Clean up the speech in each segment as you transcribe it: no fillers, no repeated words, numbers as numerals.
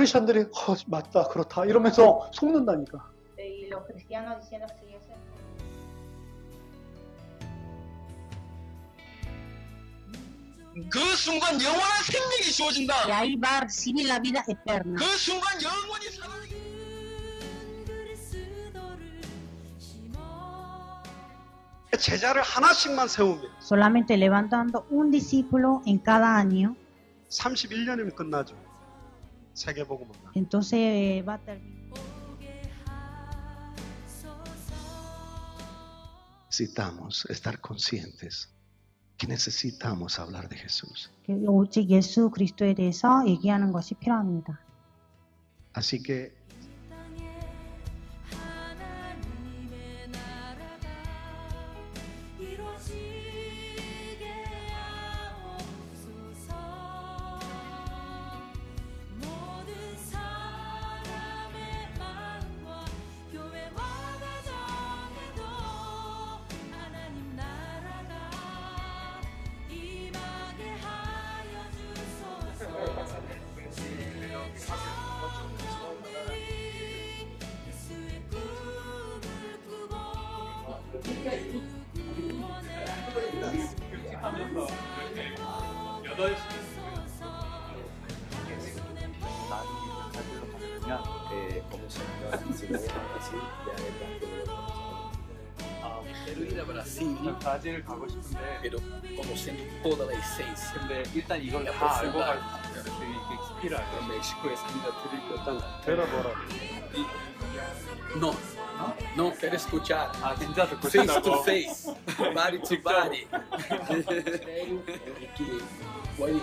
크리스천들이 맞다 그렇다 이러면서 속는다니까. Y los cristianos diciendo sí, eso es. 그 순간 영원한 생명이 Y 주어진다. ahí va a recibir la vida eterna. 그 순간 영원히 살아나게. 제자를 하나씩만 세우면 Solamente levantando un discípulo en cada año, 31년이면 끝나죠. 세계복음은. entonces va a terminar. Necesitamos estar conscientes que necesitamos hablar de Jesús. 오직 예수 그리스도에 대해서 얘기하는 것이 필요합니다. Así que como si no fuera así, ya quiero ir a Brasil, 브라질 가고 싶은데 pero conociendo toda la esencia. 근데 일단 이걸 다 알고 갈 수 있게 익스피를 알고 México es vida 일단 들어보라. No, no quiero escuchar. 아 진짜 듣고 Face to 싶다고 face, body to body. Que puede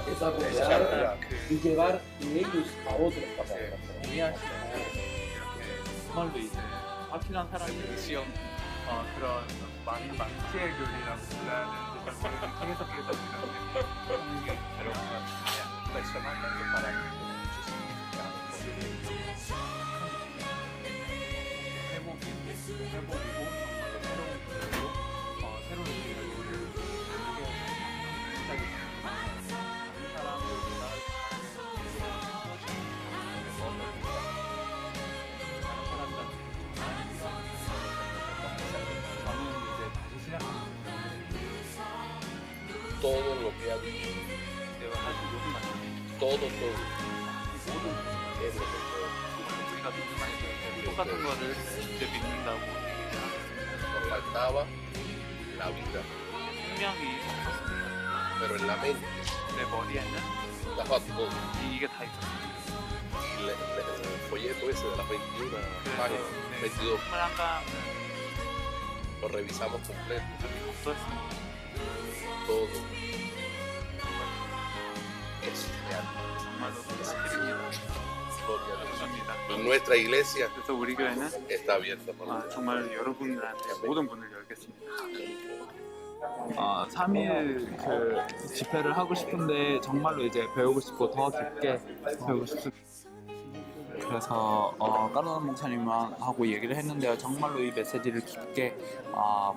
desarrollar y llevar ellos a otros pasajes. 이해하시면 이렇게 정말로 이제 확실한 사람들이 시험 그런 많은 망치의 교리라고 불러야 되는데 잘 모르겠는 통해석해서 이런 게 어려운 것 같은데 말씀하는 게 바라는 회복이고 정말로 새로운 길로 새로운 길을 시작이 됩니다. 이 사람들보다 Todo lo que ha vivido, 내가 사실 요즘 많이 todo. 모든 Es lo que 우리가 믿는 말이죠. 똑같은 거를 이제 믿는다고 nos faltaba la vida, 생명이 없었습니다. pero en la mente 내 머리에는 estaba todo. 이게 다 있었습니다. El folleto ese de las 21 páginas, 22, 21강 lo revisamos completo, 없었습니다. todo es real. 정말로 사실입니다. Gloria a Dios. 그렇습니다. Y nuestra iglesia 그래서 우리 교회는 está abierta para 정말 여러분들한테 모든 문을 열겠습니다. 3일 그 집회를 하고 싶은데 정말로 이제 배우고 싶고 더 깊게 배우고 싶습니다. 그래서 까르나 목사님하고 얘기를 했는데요. 정말로 이 메시지를 깊게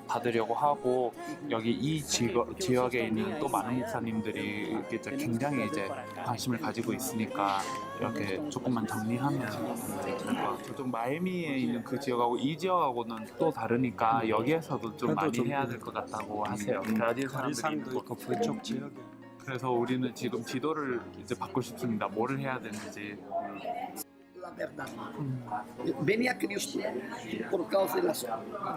받으려고 하고 여기 이 지역에 있는 또 많은 목사님들이 이제 굉장히 이제 관심을 가지고 있으니까 이렇게 조금만 정리하면 이제 될 것 같아요. 좀 마이애미에 있는 그 지역하고 이 지역하고는 또 다르니까 여기에서도 좀 많이 해야 될 것 같다고 하세요. 브라질 사람들이 있고 그쪽 지역에. 그래서 우리는 지금 지도를 이제 받고 싶습니다. 뭐를 해야 되는지. La verdad. Venía Cristo por causa de las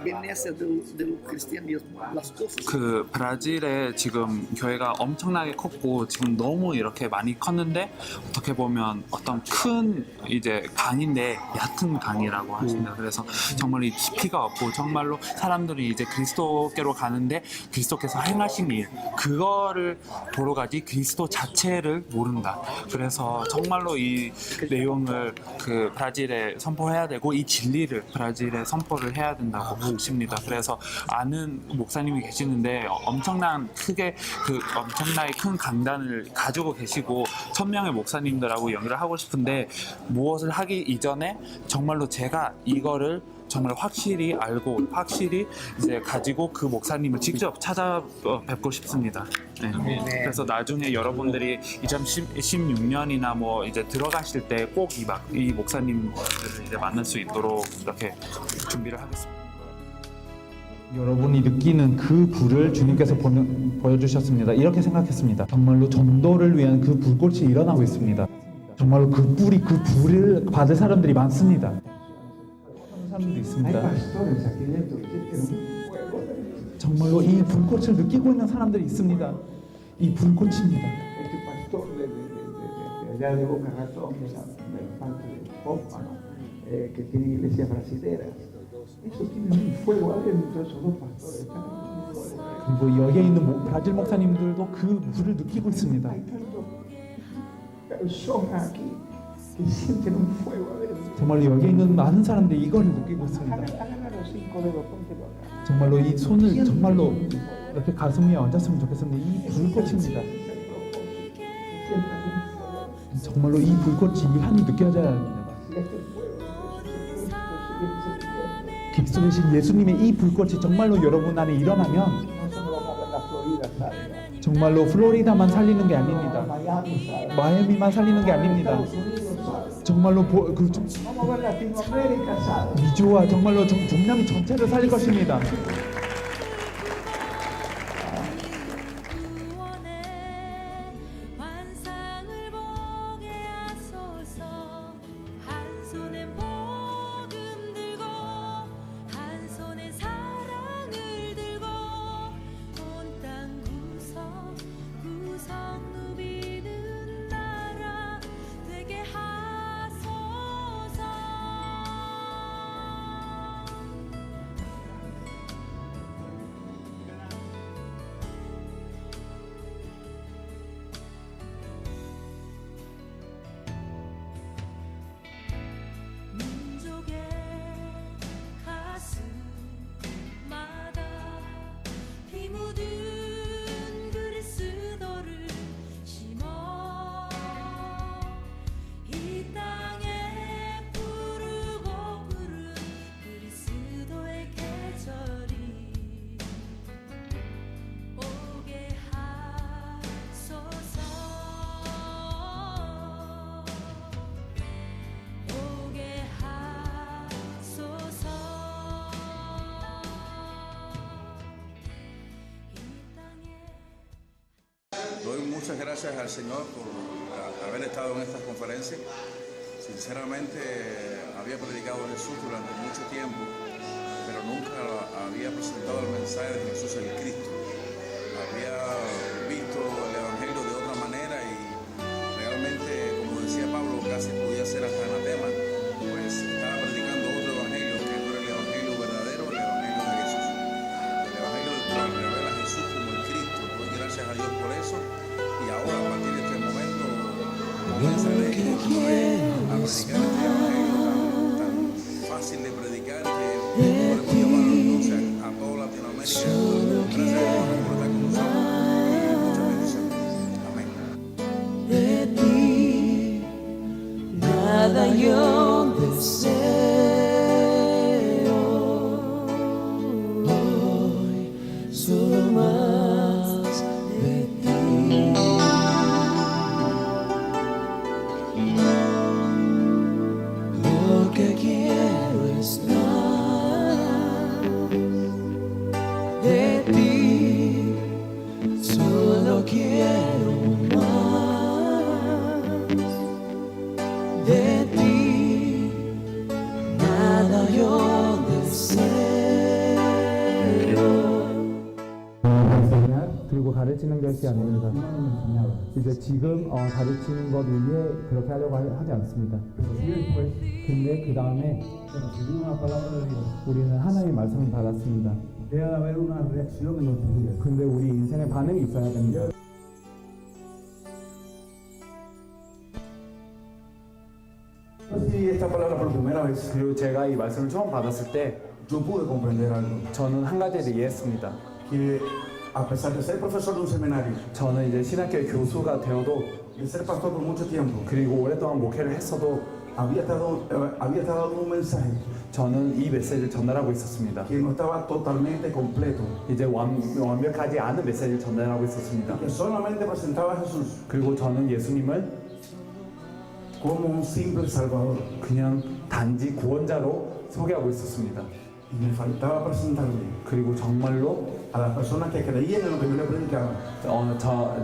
beneficias del cristianismo, las cosas. 그 브라질에 지금 교회가 엄청나게 컸고 지금 너무 이렇게 많이 컸는데 어떻게 보면 어떤 큰 이제 강인데 얕은 강이라고 하십니다. 그래서 정말 이 깊이가 없고 정말로 사람들이 이제 그리스도께로 가는데 그리스도께서 행하신 일 그거를 보러 가지 그리스도 자체를 모른다. 그래서 정말로 이 내용을 그 브라질에 선포해야 되고 이 진리를 브라질에 선포를 해야 된다고 보십니다. 그래서 아는 목사님이 계시는데 엄청나게 큰 강단을 가지고 계시고 1000명의 목사님들하고 연결을 하고 싶은데 무엇을 하기 이전에 정말로 제가 이거를 정말 확실히 알고 확실히 이제 가지고 그 목사님을 직접 찾아뵙고 싶습니다. 네. 그래서 나중에 여러분들이 2016년이나 뭐 이제 들어가실 때 꼭 이 목사님을 이제 만날 수 있도록 이렇게 준비를 하겠습니다. 여러분이 느끼는 그 불을 주님께서 보여주셨습니다. 이렇게 생각했습니다. 정말로 전도를 위한 그 불꽃이 일어나고 있습니다. 정말로 그 불을 받을 사람들이 많습니다. 하는 사람들도 있습니다. 정말로 이 불꽃을 느끼고 있는 사람들이 있습니다. 이 불꽃입니다. que tienen iglesias brasileras. Eso tiene un fuego adentro, esos dos pastores están en un fuego. 그리고 여기에 있는 브라질 목사님들도 그 불을 느끼고 있습니다. Hay tantas personas aquí que sienten un fuego adentro. 정말로 여기에 있는 많은 사람들이 이걸 느끼고 있습니다. Agarra los 5 dedos, póntelo acá. 정말로 이 손을 정말로 이렇게 가슴 위에 얹었으면 좋겠습니다. 이 불꽃입니다. 정말로 이 불꽃이 이 한이 느껴져야 합니다. 그리스도이신 예수님의 이 불꽃이 정말로 여러분 안에 일어나면 정말로 플로리다만 살리는 게 아닙니다. 마이애미만 살리는 게 아닙니다. 정말로 미주와 정말로 중남미 전체를 살릴 것입니다. Doy muchas gracias al Señor por haber estado en estas conferencias. Sinceramente había predicado a Jesús durante mucho tiempo, pero nunca había presentado el mensaje de Jesús el Cristo. Había visto el Evangelio de otra manera y realmente, como decía Pablo, casi podía ser hasta anatema, pues estaba predicando otro Evangelio que no era el Evangelio verdadero, el Evangelio de Jesús. El Evangelio del cual revela a Jesús como el Cristo. Doy gracias a Dios por eso. Y ahora, a partir de este momento, comenzaré a predicar este evangelio tan fácil de predicar que podemos llevarlo entonces a toda Latinoamérica. Gracias a Dios por estar con nosotros y muchas bendiciones. Amén. De ti nada yo deseo. Hoy solo más de ti. Lo que quiero es más de ti. Solo quiero más de ti. Nada yo deseo. 그리고 가르치는 것이 아닙니다. 이제 지금 가르치는 것 위에 그렇게 하려고 하지 않습니다. 근데 그 다음에 우리는 하나님의 말씀을 받았습니다. 근데 우리 인생에 반응이 있어야 됩니다. 그리고 제가 이 말씀을 처음 받았을 때 저는 한 가지를 이해했습니다. A pesar de ser profesor de un seminario, 저는 이제 신학교의 교수가 되어도 de ser pastor por mucho tiempo, 그리고 오랫동안 목회를 했어도 había estado dando un mensaje 저는 이 메시지를 전달하고 있었습니다. que no estaba totalmente completo, 이제 완벽하지 않은 메시지를 전달하고 있었습니다. que solamente presentaba a Jesús 그리고 저는 예수님을 como un simple salvador. 그냥 단지 구원자로 소개하고 있었습니다. Y me faltaba presentarle 그리고 정말로 a las personas que creían en lo que yo le predicaba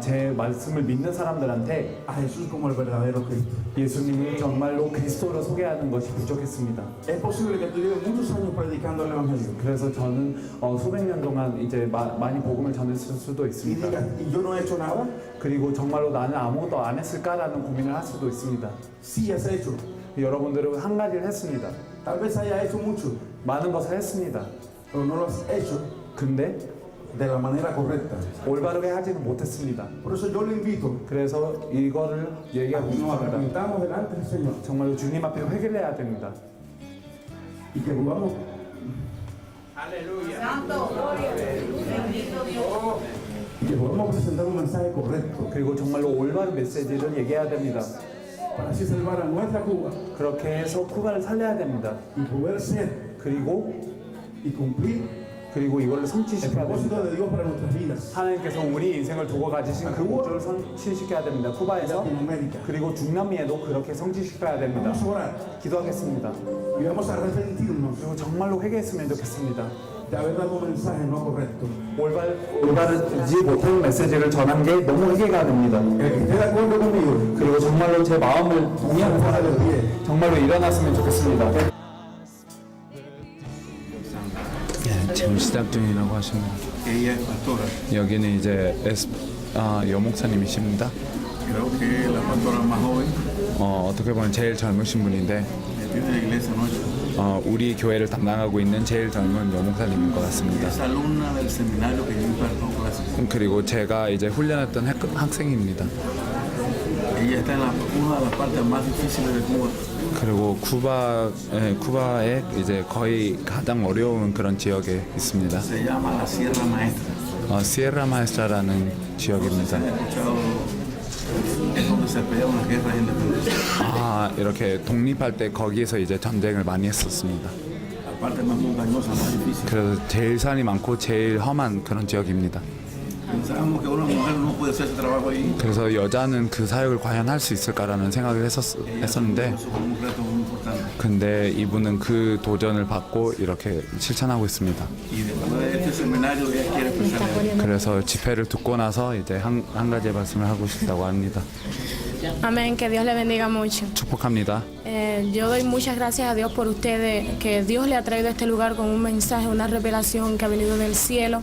제 말씀을 믿는 사람들한테 a Jesús como el verdadero Cristo. 예수님을 정말로 그리스도로 소개하는 것이 부족했습니다. Es posible que tú lleves muchos años predicando el Evangelio 그래서 저는 수백 년 동안 이제 많이 복음을 전했을 수도 y 있습니다. digas, ¿y yo no he hecho nada? 그리고 정말로 나는 아무것도 안 했을까라는 고민을 할 수도 있습니다. Sí has hecho. 여러분들은 한 가지를 했습니다. Tal vez haya hecho mucho, 많은 것을 했습니다. pero no lo has hecho 근데 de la manera correcta. 올바르게 하지는 못했습니다. Por eso yo le invito 그래서 이거를 a 얘기하고 que nos 싶습니다. arrepentamos delante del Señor 정말로 주님 앞에 회개를 해야 됩니다. y que volvamos y que podamos presentar un mensaje correcto 그리고 정말로 올바른 메시지를 얘기해야 됩니다. para así salvar a nuestra Cuba 그렇게 해서 쿠바를 살려야 됩니다. y poder ser 그리고 el 이걸로 성취시켜야 됩니다. propósito de Dios para nuestras vidas. 하나님께서 우리 인생을 두고 가지신 그 목적을 성취시켜야 됩니다. 쿠바에서 Latinoamérica. 그리고 중남미에도 그렇게 성취시켜야 됩니다. Vamos a orar 기도하겠습니다. y vamos a arrepentirnos 그리고 정말로 회개했으면 좋겠습니다. de haber dado un mensaje no correcto. 올바르지 못한 메시지를 전한 게 너무 회개가 됩니다. El que esté de acuerdo conmigo, 그리고 정말로 제 마음을 동의하는 사람들 정말로 일어났으면 좋겠습니다. 지금 시작 중이라고 하십니다. Ella es pastora. 여기는 이제 여목사님이십니다. Creo que es la pastora más joven 어떻게 보면 제일 젊으신 분인데 que tiene la iglesia nuestra. 우리 교회를 담당하고 있는 제일 젊은 여목사님인 것 같습니다. Es alumna del seminario que yo imparto clases. 그리고 제가 이제 훈련했던 학생입니다. Ella está en una de las partes más difíciles de Cuba. 그리고 쿠바의 이제 거의 가장 어려운 그런 지역에 있습니다. Se llama la Sierra Maestra. 시에라 마에스트라라는 지역입니다. Escuchado, es donde se pelearon las guerras de independencia. 이렇게 독립할 때 거기에서 이제 전쟁을 많이 했었습니다. La parte más montañosa, más difícil. 그래서 제일 산이 많고 제일 험한 그런 지역입니다. Pensábamos que una mujer no puede hacer ese trabajo ahí. 그래서 여자는 그 사역을 과연 할 수 있을까라는 생각을 했었는데 Eso fue un reto muy importante. 근데 이분은 그 도전을 받고 이렇게 실천하고 있습니다. Y después de este seminario ella quiere expresarle. 그래서 집회를 듣고 나서 이제 한 가지 말씀을 하고 싶다고 합니다. Amén, que Dios le bendiga mucho. 축복합니다. Yo doy muchas gracias a Dios por ustedes, que Dios le ha traído a este lugar con un mensaje, una revelación que ha venido del cielo.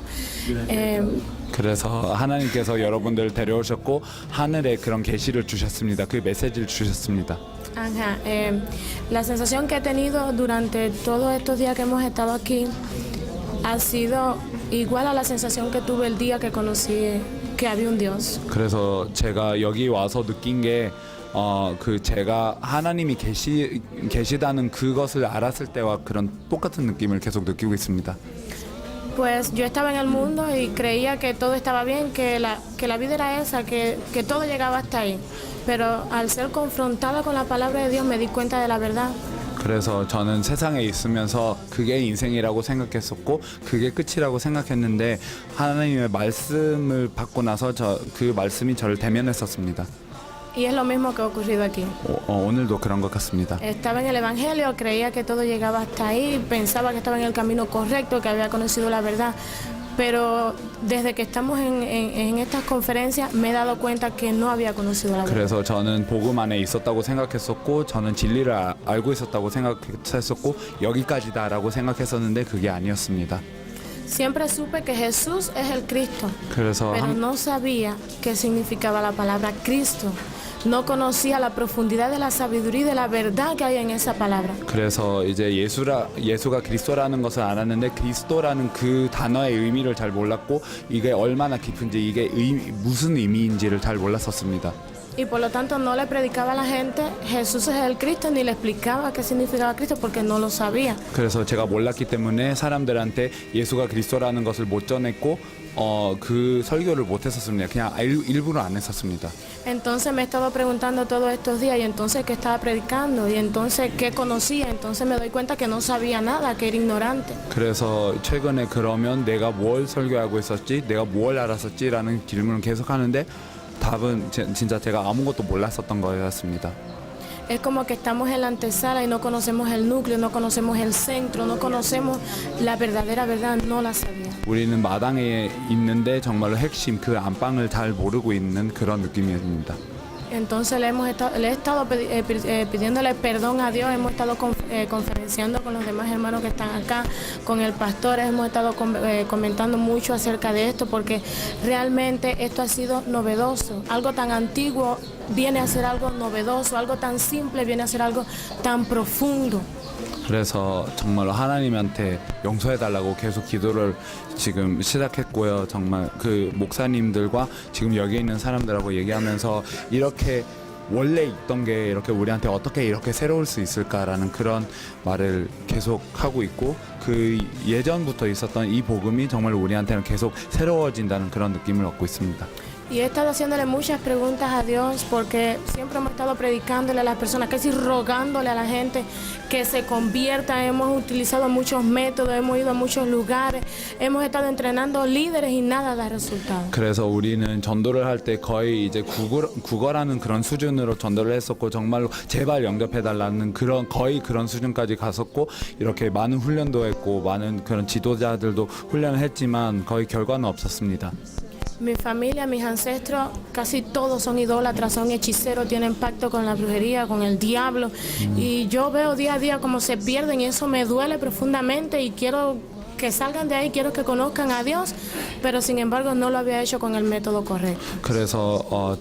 그래서 하나님께서 여러분들을 데려오셨고 하늘에 그런 계시를 주셨습니다. 그 메시지를 주셨습니다. Ajá, la sensación que he tenido durante todos estos días que hemos estado aquí ha sido igual a la sensación que tuve el día que conocí que había un Dios. 그래서 제가 여기 와서 느낀 게 제가 하나님이 계시다는 그것을 알았을 때와 그런 똑같은 느낌을 계속 느끼고 있습니다. Pues yo estaba en el mundo y creía que todo estaba bien, que la vida era esa, que todo llegaba hasta ahí. Pero al ser confrontada con la palabra de Dios me di cuenta de la verdad. 그래서 저는 세상에 있으면서 그게 인생이라고 생각했었고 그게 끝이라고 생각했는데 하나님의 말씀을 받고 나서 그 말씀이 저를 대면했었습니다. Y es lo mismo que ha ocurrido aquí. 오늘도 그런 것 같습니다. Estaba en el Evangelio, creía que todo llegaba hasta ahí, pensaba que estaba en el camino correcto, que había conocido la verdad. Pero desde que estamos en estas conferencias me he dado cuenta que no había conocido la verdad. 그래서 저는 복음 안에 있었다고 생각했었고 저는 진리를 알고 있었다고 생각했었고 여기까지다라고 생각했었는데 그게 아니었습니다. Siempre supe que Jesús es el Cristo, 그래서 pero no sabía qué significaba la palabra Cristo. No conocía la profundidad de la sabiduría y de la verdad que hay en esa palabra. 그래서 이제 예수가 그리스도라는 것을 알았는데 그리스도라는 그 단어의 의미를 잘 몰랐고 이게 얼마나 깊은지 이게 무슨 의미인지를 잘 몰랐었습니다. y por lo tanto no le predicaba a la gente Jesús es el Cristo ni le explicaba qué significaba Cristo porque no lo sabía. 그래서 제가 몰랐기 때문에 사람들한테 예수가 그리스도라는 것을 못 전했고 그 설교를 못 했었습니다. 그냥 일부러 안 했었습니다. Entonces me he estado preguntando todos estos días y entonces qué estaba predicando y entonces qué conocía, entonces me doy cuenta que no sabía nada, que era ignorante. 그래서 최근에 그러면 내가 뭘 설교하고 있었지, 내가 뭘 알았었지라는 질문을 계속 하는데 답은 진짜 제가 아무것도 몰랐었던 거였습니다. Es como que estamos en la antesala y no conocemos el núcleo, no conocemos el centro, no conocemos la verdadera verdad, no la sabía. 우리는 마당에 있는데 정말로 핵심 그 안방을 잘 모르고 있는 그런 느낌입니다. Entonces le he estado pidiéndole perdón a Dios, hemos estado conferenciando con los demás hermanos que están acá, con el pastor, hemos estado comentando mucho acerca de esto porque realmente esto ha sido novedoso, algo tan antiguo viene a ser algo novedoso, algo tan simple viene a ser algo tan profundo. 그래서 정말로 하나님한테 용서해달라고 계속 기도를 지금 시작했고요. 정말 그 목사님들과 지금 여기 있는 사람들하고 얘기하면서 이렇게 원래 있던 게 이렇게 우리한테 어떻게 이렇게 새로울 수 있을까라는 그런 말을 계속 하고 있고 그 예전부터 있었던 이 복음이 정말 우리한테는 계속 새로워진다는 그런 느낌을 얻고 있습니다. Y he estado haciéndole muchas preguntas a Dios porque siempre hemos estado predicándole a las personas, casi rogándole a la gente que se conviertan. Hemos utilizado muchos métodos, hemos ido a muchos lugares, hemos estado entrenando líderes y nada da resultado. 그래서 우리는 전도를 할 때 거의 이제 국어라는 그런 수준으로 전도를 했었고 정말로 제발 영접해달라는 그런 거의 그런 수준까지 갔었고 이렇게 많은 훈련도 했고 많은 그런 지도자들도 훈련을 했지만 거의 결과는 없었습니다. Mi familia, mis ancestros, casi todos son idólatras, son hechiceros, tienen pacto con la brujería, con el diablo. Y yo veo día a día cómo se pierden y eso me duele profundamente y quiero que salgan de ahí, quiero que conozcan a Dios, pero sin embargo no lo había hecho con el método correcto. 그래서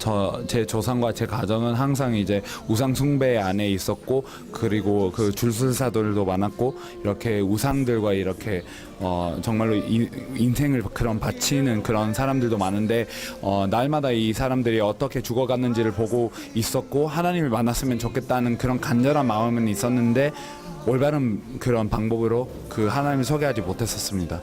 제 조상과 제 가정은 항상 이제 우상 숭배 안에 있었고 그리고 그 줄술사들도 많았고 이렇게 우상들과 이렇게 정말로 인생을 그런 바치는 그런 사람들도 많은데 날마다 이 사람들이 어떻게 죽어갔는지를 보고 있었고 하나님을 만났으면 좋겠다는 그런 간절한 마음은 있었는데 올바른 그런 방법으로 그 하나님을 소개하지 못했었습니다.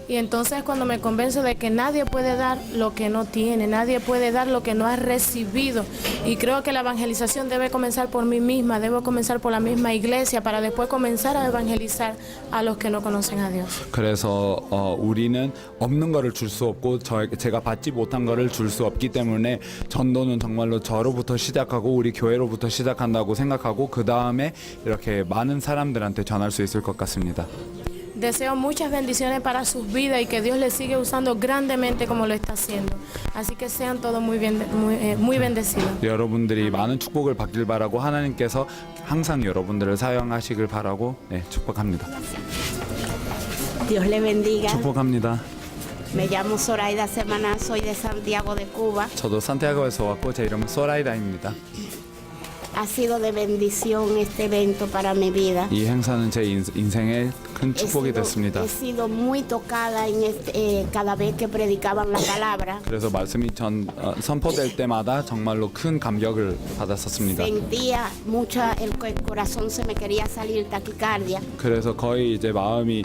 Y entonces cuando me convenzo de que nadie puede dar lo que no tiene, nadie puede dar lo que no ha recibido. Y creo que la evangelización debe comenzar por mí misma, debo comenzar por la misma iglesia para después comenzar a evangelizar a los que no conocen a Dios. 그래서 우리는 없는 거를 줄 수 없고 제가 받지 못한 거를 줄 수 없기 때문에 전도는 정말로 저로부터 시작하고 우리 교회로부터 시작한다고 생각하고 그 다음에 이렇게 많은 사람들한테 전할 수 있을 것 같습니다. Deseo muchas bendiciones para sus vidas y que Dios les siga usando grandemente como lo está haciendo. Así que sean todos muy bendecidos. 여러분들이 많은 축복을 받길 바라고 하나님께서 항상 여러분들을 사용하시길 바라고 축복합니다. Dios le bendiga. 축복합니다. Me llamo Zoraida Semana, soy de Santiago de Cuba. 저도 산티아고에서 왔고 제 이름은 소라이다입니다. Ha sido de bendición este evento para mi vida. 이 행사는 제 인생에 큰 축복이 됐습니다. He sido muy tocada cada vez que predicaban la palabra. 그래서 말씀이 선포될 때마다 정말로 큰 감격을 받았었습니다. Sentía mucha, el corazón se me quería salir, taquicardia. 그래서 거의 이제 마음이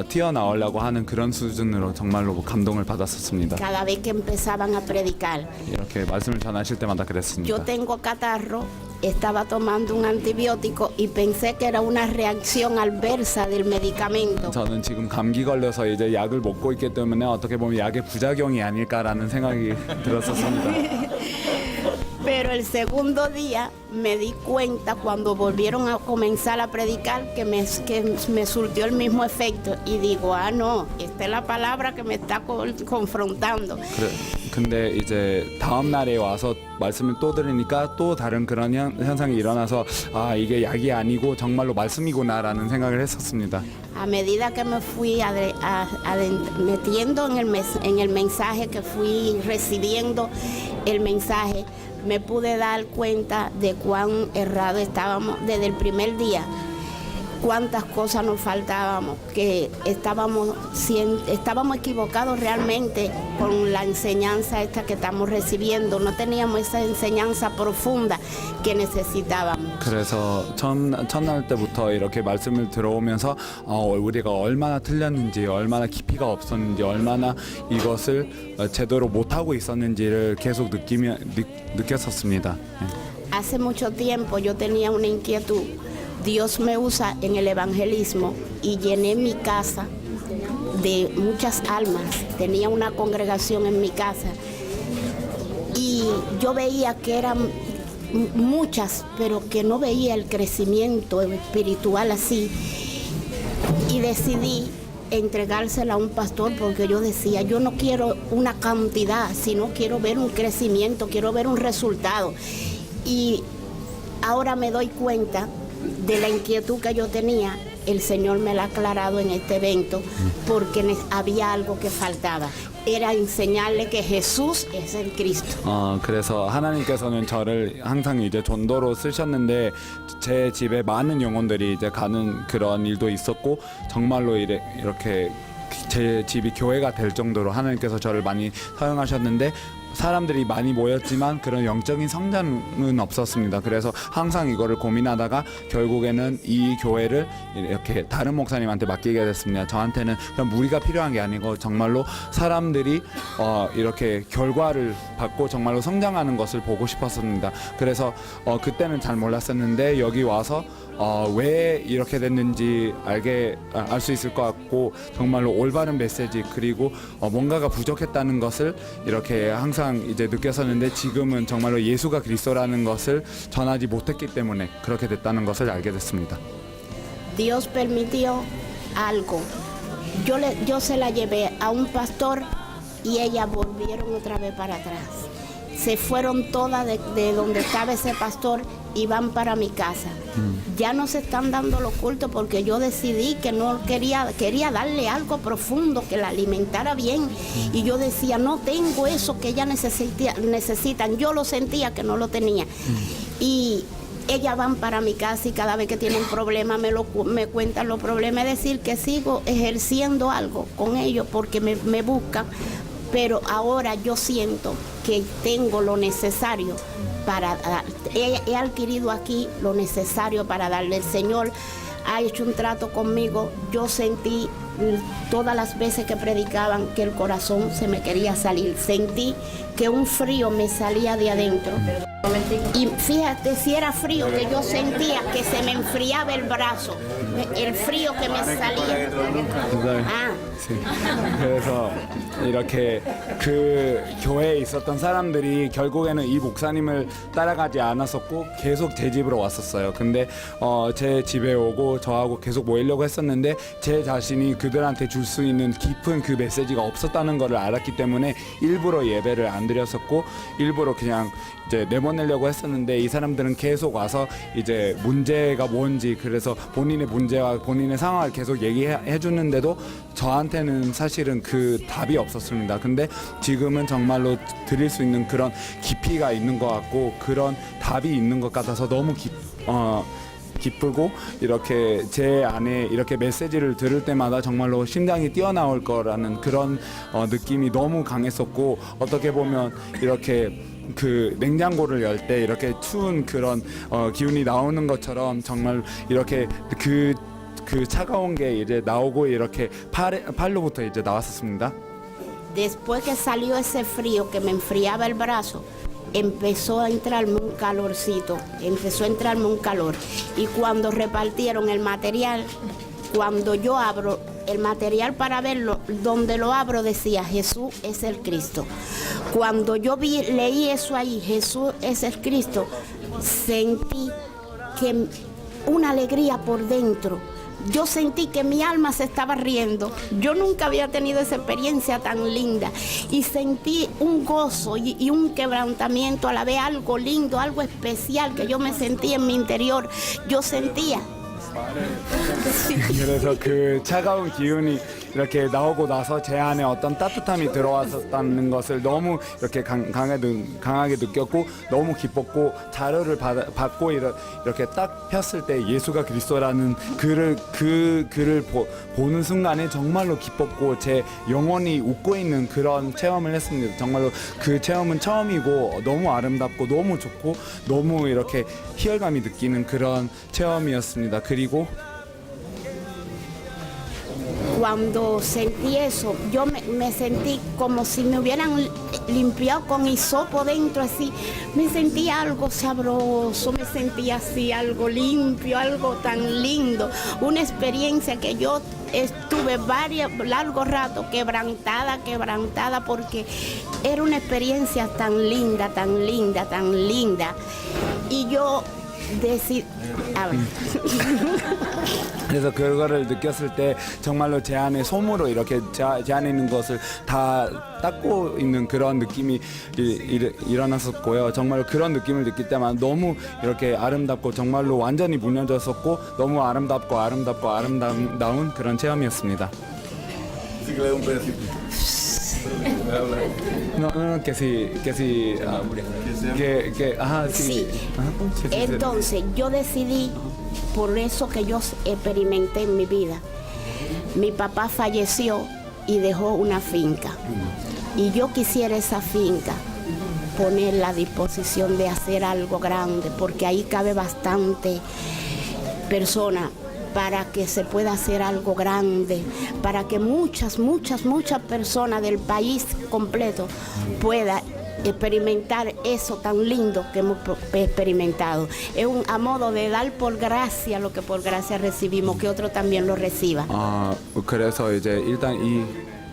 튀어나오려고 하는 그런 수준으로 정말로 감동을 받았었습니다. Cada vez que empezaban a predicar. 이렇게 말씀을 전하실 때마다 그랬습니다. Yo tengo catarro. Estaba tomando un antibiótico y pensé que era una reacción adversa del medicamento. 저는 지금 감기 걸려서 이제 약을 먹고 있기 때문에 어떻게 보면 약의 부작용이 아닐까라는 생각이 들었었습니다. Pero el segundo día me di cuenta cuando volvieron a comenzar a predicar que me surtió el mismo efecto y digo, no, esta es la palabra que me está confrontando. 근데 이제 다음 날에 와서 말씀을 또 들으니까 또 다른 그런 현상이 일어나서 이게 약이 아니고 정말로 말씀이구나라는 생각을 했었습니다. A medida que me fui metiendo en el mensaje, que fui recibiendo el mensaje, me pude dar cuenta de cuán errado estábamos desde el primer día. cuántas cosas nos faltábamos, que estábamos equivocados realmente con la enseñanza esta que estamos recibiendo. No teníamos esa enseñanza profunda que necesitábamos. 그래서 첫날 때부터 이렇게 말씀을 들어오면서 우리가 얼마나 틀렸는지, 얼마나 깊이가 없었는지, 얼마나 이것을 제대로 못하고 있었는지를 계속 느꼈었습니다. Hace mucho tiempo yo tenía una inquietud. Dios me usa en el evangelismo y llené mi casa de muchas almas. Tenía una congregación en mi casa y yo veía que eran muchas, pero que no veía el crecimiento espiritual así. Y decidí entregársela a un pastor porque yo decía, yo no quiero una cantidad, sino quiero ver un crecimiento, quiero ver un resultado. Y ahora me doy cuenta de la inquietud que yo tenía. El Señor me la ha aclarado en este evento porque había algo que faltaba. Era enseñarle que Jesús es el Cristo. 그래서 하나님께서는 저를 항상 이제 전도로 쓰셨는데 제 집에 많은 영혼들이 이제 가는 그런 일도 있었고 정말로 이렇게 제 집이 교회가 될 정도로 하나님께서 저를 많이 사용하셨는데 사람들이 많이 모였지만 그런 영적인 성장은 없었습니다. 그래서 항상 이거를 고민하다가 결국에는 이 교회를 이렇게 다른 목사님한테 맡기게 됐습니다. 저한테는 그냥 무리가 필요한 게 아니고 정말로 사람들이 이렇게 결과를 받고 정말로 성장하는 것을 보고 싶었습니다. 그래서 그때는 잘 몰랐었는데 여기 와서 왜 이렇게 됐는지 알 수 있을 것 같고 정말로 올바른 메시지 그리고 뭔가가 부족했다는 것을 이렇게 항상 이제 느꼈었는데 지금은 정말로 예수가 그리스도라는 것을 전하지 못했기 때문에 그렇게 됐다는 것을 알게 됐습니다. Dios permitió algo. Yo se la llevé a un pastor y ellas volvieron otra vez para atrás. Se fueron todas de donde estaba ese pastor y van para mi casa. Ya no se están dando los cultos porque yo decidí que no quería darle algo profundo que la alimentara bien. Y yo decía, no tengo eso que ellas necesitan. Yo lo sentía que no lo tenía. Y ellas van para mi casa y cada vez que tienen problemas me cuentan los problemas. Es decir, que sigo ejerciendo algo con ellos porque me buscan. Pero ahora yo siento que tengo lo necesario he adquirido aquí lo necesario para darle. El Señor ha hecho un trato conmigo. Yo sentí todas las veces que predicaban que el corazón se me quería salir. Sentí que un frío me salía de adentro. Y fíjate, si era frío que yo sentía que se me enfriaba el brazo, el frío que me salía. 그래서 이렇게 그 교회에 있었던 사람들이 결국에는 이 목사님을 따라가지 않았었고 계속 제 집으로 왔었어요. 근데 제 집에 오고 저하고 계속 모이려고 했었는데 제 자신이 그들한테 줄 수 있는 깊은 그 메시지가 없었다는 것을 알았기 때문에 일부러 예배를 안 드렸었고 일부러 그냥 이제 내보내려고 했었는데 이 사람들은 계속 와서 이제 문제가 뭔지 그래서 본인의 문제와 본인의 상황을 계속 얘기해 주는데도 저한테는 사실은 그 답이 없었습니다. 근데 지금은 정말로 드릴 수 있는 그런 깊이가 있는 것 같고 그런 답이 있는 것 같아서 너무 기쁘고 이렇게 제 안에 이렇게 메시지를 들을 때마다 정말로 심장이 뛰어나올 거라는 그런 느낌이 너무 강했었고 어떻게 보면 이렇게 그 냉장고를 열 때 이렇게 추운 그런 기운이 나오는 것처럼 정말 이렇게 그 차가운 게 이제 나오고 이렇게 팔로부터 이제 나왔었습니다. Después que salió ese frío que me enfriaba el brazo, empezó a entrarme un calorcito, empezó a entrarme un calor. Y cuando repartieron el material, cuando yo abro el material para verlo, donde lo abro decía Jesús es el Cristo. Cuando yo leí eso ahí, Jesús es el Cristo, sentí que una alegría por dentro. Yo sentí que mi alma se estaba riendo. Yo nunca había tenido esa experiencia tan linda. Y sentí un gozo y un quebrantamiento a la vez, algo lindo, algo especial que yo me sentí en mi interior. Yo sentía. 그래서 그 차가운 기운이 이렇게 나오고 나서 제 안에 어떤 따뜻함이 들어왔었다는 것을 너무 이렇게 강하게 느꼈고 너무 기뻤고 자료를 받고 이렇게 딱 폈을 때 예수가 그리스도라는 글을 보는 순간에 정말로 기뻤고 제 영혼이 웃고 있는 그런 체험을 했습니다. 정말로 그 체험은 처음이고 너무 아름답고 너무 좋고 너무 이렇게 희열감이 느끼는 그런 체험이었습니다. 그리고 Cuando sentí eso, yo me sentí como si me hubieran limpiado con hisopo dentro, así. Me sentí algo sabroso, me sentí así, algo limpio, algo tan lindo. Una experiencia que yo estuve largo rato quebrantada, porque era una experiencia tan linda, tan linda, tan linda. Y yo decidí... 그래서 그거를 느꼈을 때 정말로 제 안에 솜으로 이렇게 제 안에 있는 것을 다 닦고 있는 그런 느낌이 일어났었고요. 정말로 그런 느낌을 느낄 때만 너무 이렇게 아름답고 정말로 완전히 무너졌었고 너무 아름다운 그런 체험이었습니다. No, que sí. Sí. Entonces yo decidí, por eso que yo experimenté en mi vida. Mi papá falleció y dejó una finca. Y yo quisiera esa finca ponerla a disposición de hacer algo grande, porque ahí cabe bastante personas, para que se pueda hacer algo grande, para que muchas personas del país completo puedan experimentar eso tan lindo que hemos experimentado. Es a modo de dar por gracia lo que por gracia recibimos, que otro también lo reciba. 그래서 이제 일단 이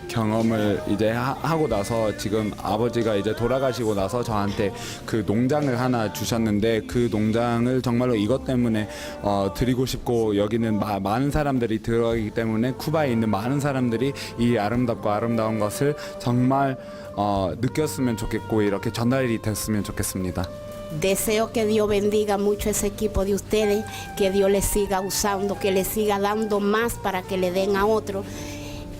경험을 이제 하고 나서 지금 아버지가 이제 돌아가시고 나서 저한테 그 농장을 하나 주셨는데 그 농장을 정말로 이것 때문에 드리고 싶고 여기는 많은 사람들이 들어가기 때문에 쿠바에 있는 많은 사람들이 이 아름답고 아름다운 것을 정말 느꼈으면 좋겠고 이렇게 전달이 됐으면 좋겠습니다. Deseo que Dios bendiga mucho ese equipo de ustedes, que Dios les siga usando, que les siga dando más para que le den a otros.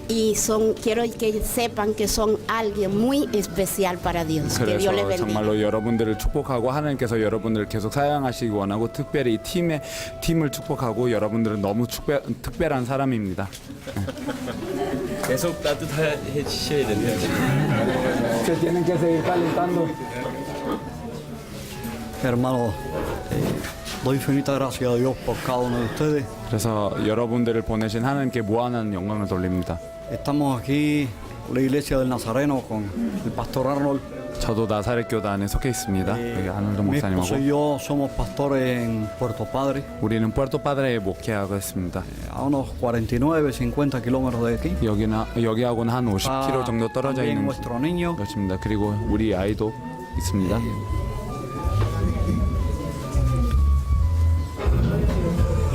Y quiero que sepan que son alguien muy especial para Dios. Que Dios les bendiga. 정말로 여러분들을 축복하고 하나님께서 여러분들을 계속 사용하시기 원하고 특별히 팀을 축복하고 여러분들은 너무 특별한 사람입니다. 계속 따뜻해지셔야 되는데. tienen que seguir calentando. Hermano, doy infinita gracias a Dios por cada uno de ustedes. 그래서 여러분들을 보내신 하나님께 무한한 영광을 돌립니다. Estamos aquí, la iglesia del Nazareno, con el pastor Arnold. 저도 나사렛 교단에 속해 있습니다. 여기 아놀드 Mi esposo y 목사님하고 yo somos pastores en Puerto Padre, 우리는 푸에르토 파드레에 목회하고 있습니다. a unos 49, 50 kilómetros de aquí. 여기하고는 한 50km 정도 떨어져 También 있는 nuestro niño. 것입니다. 그리고 우리 아이도 있습니다.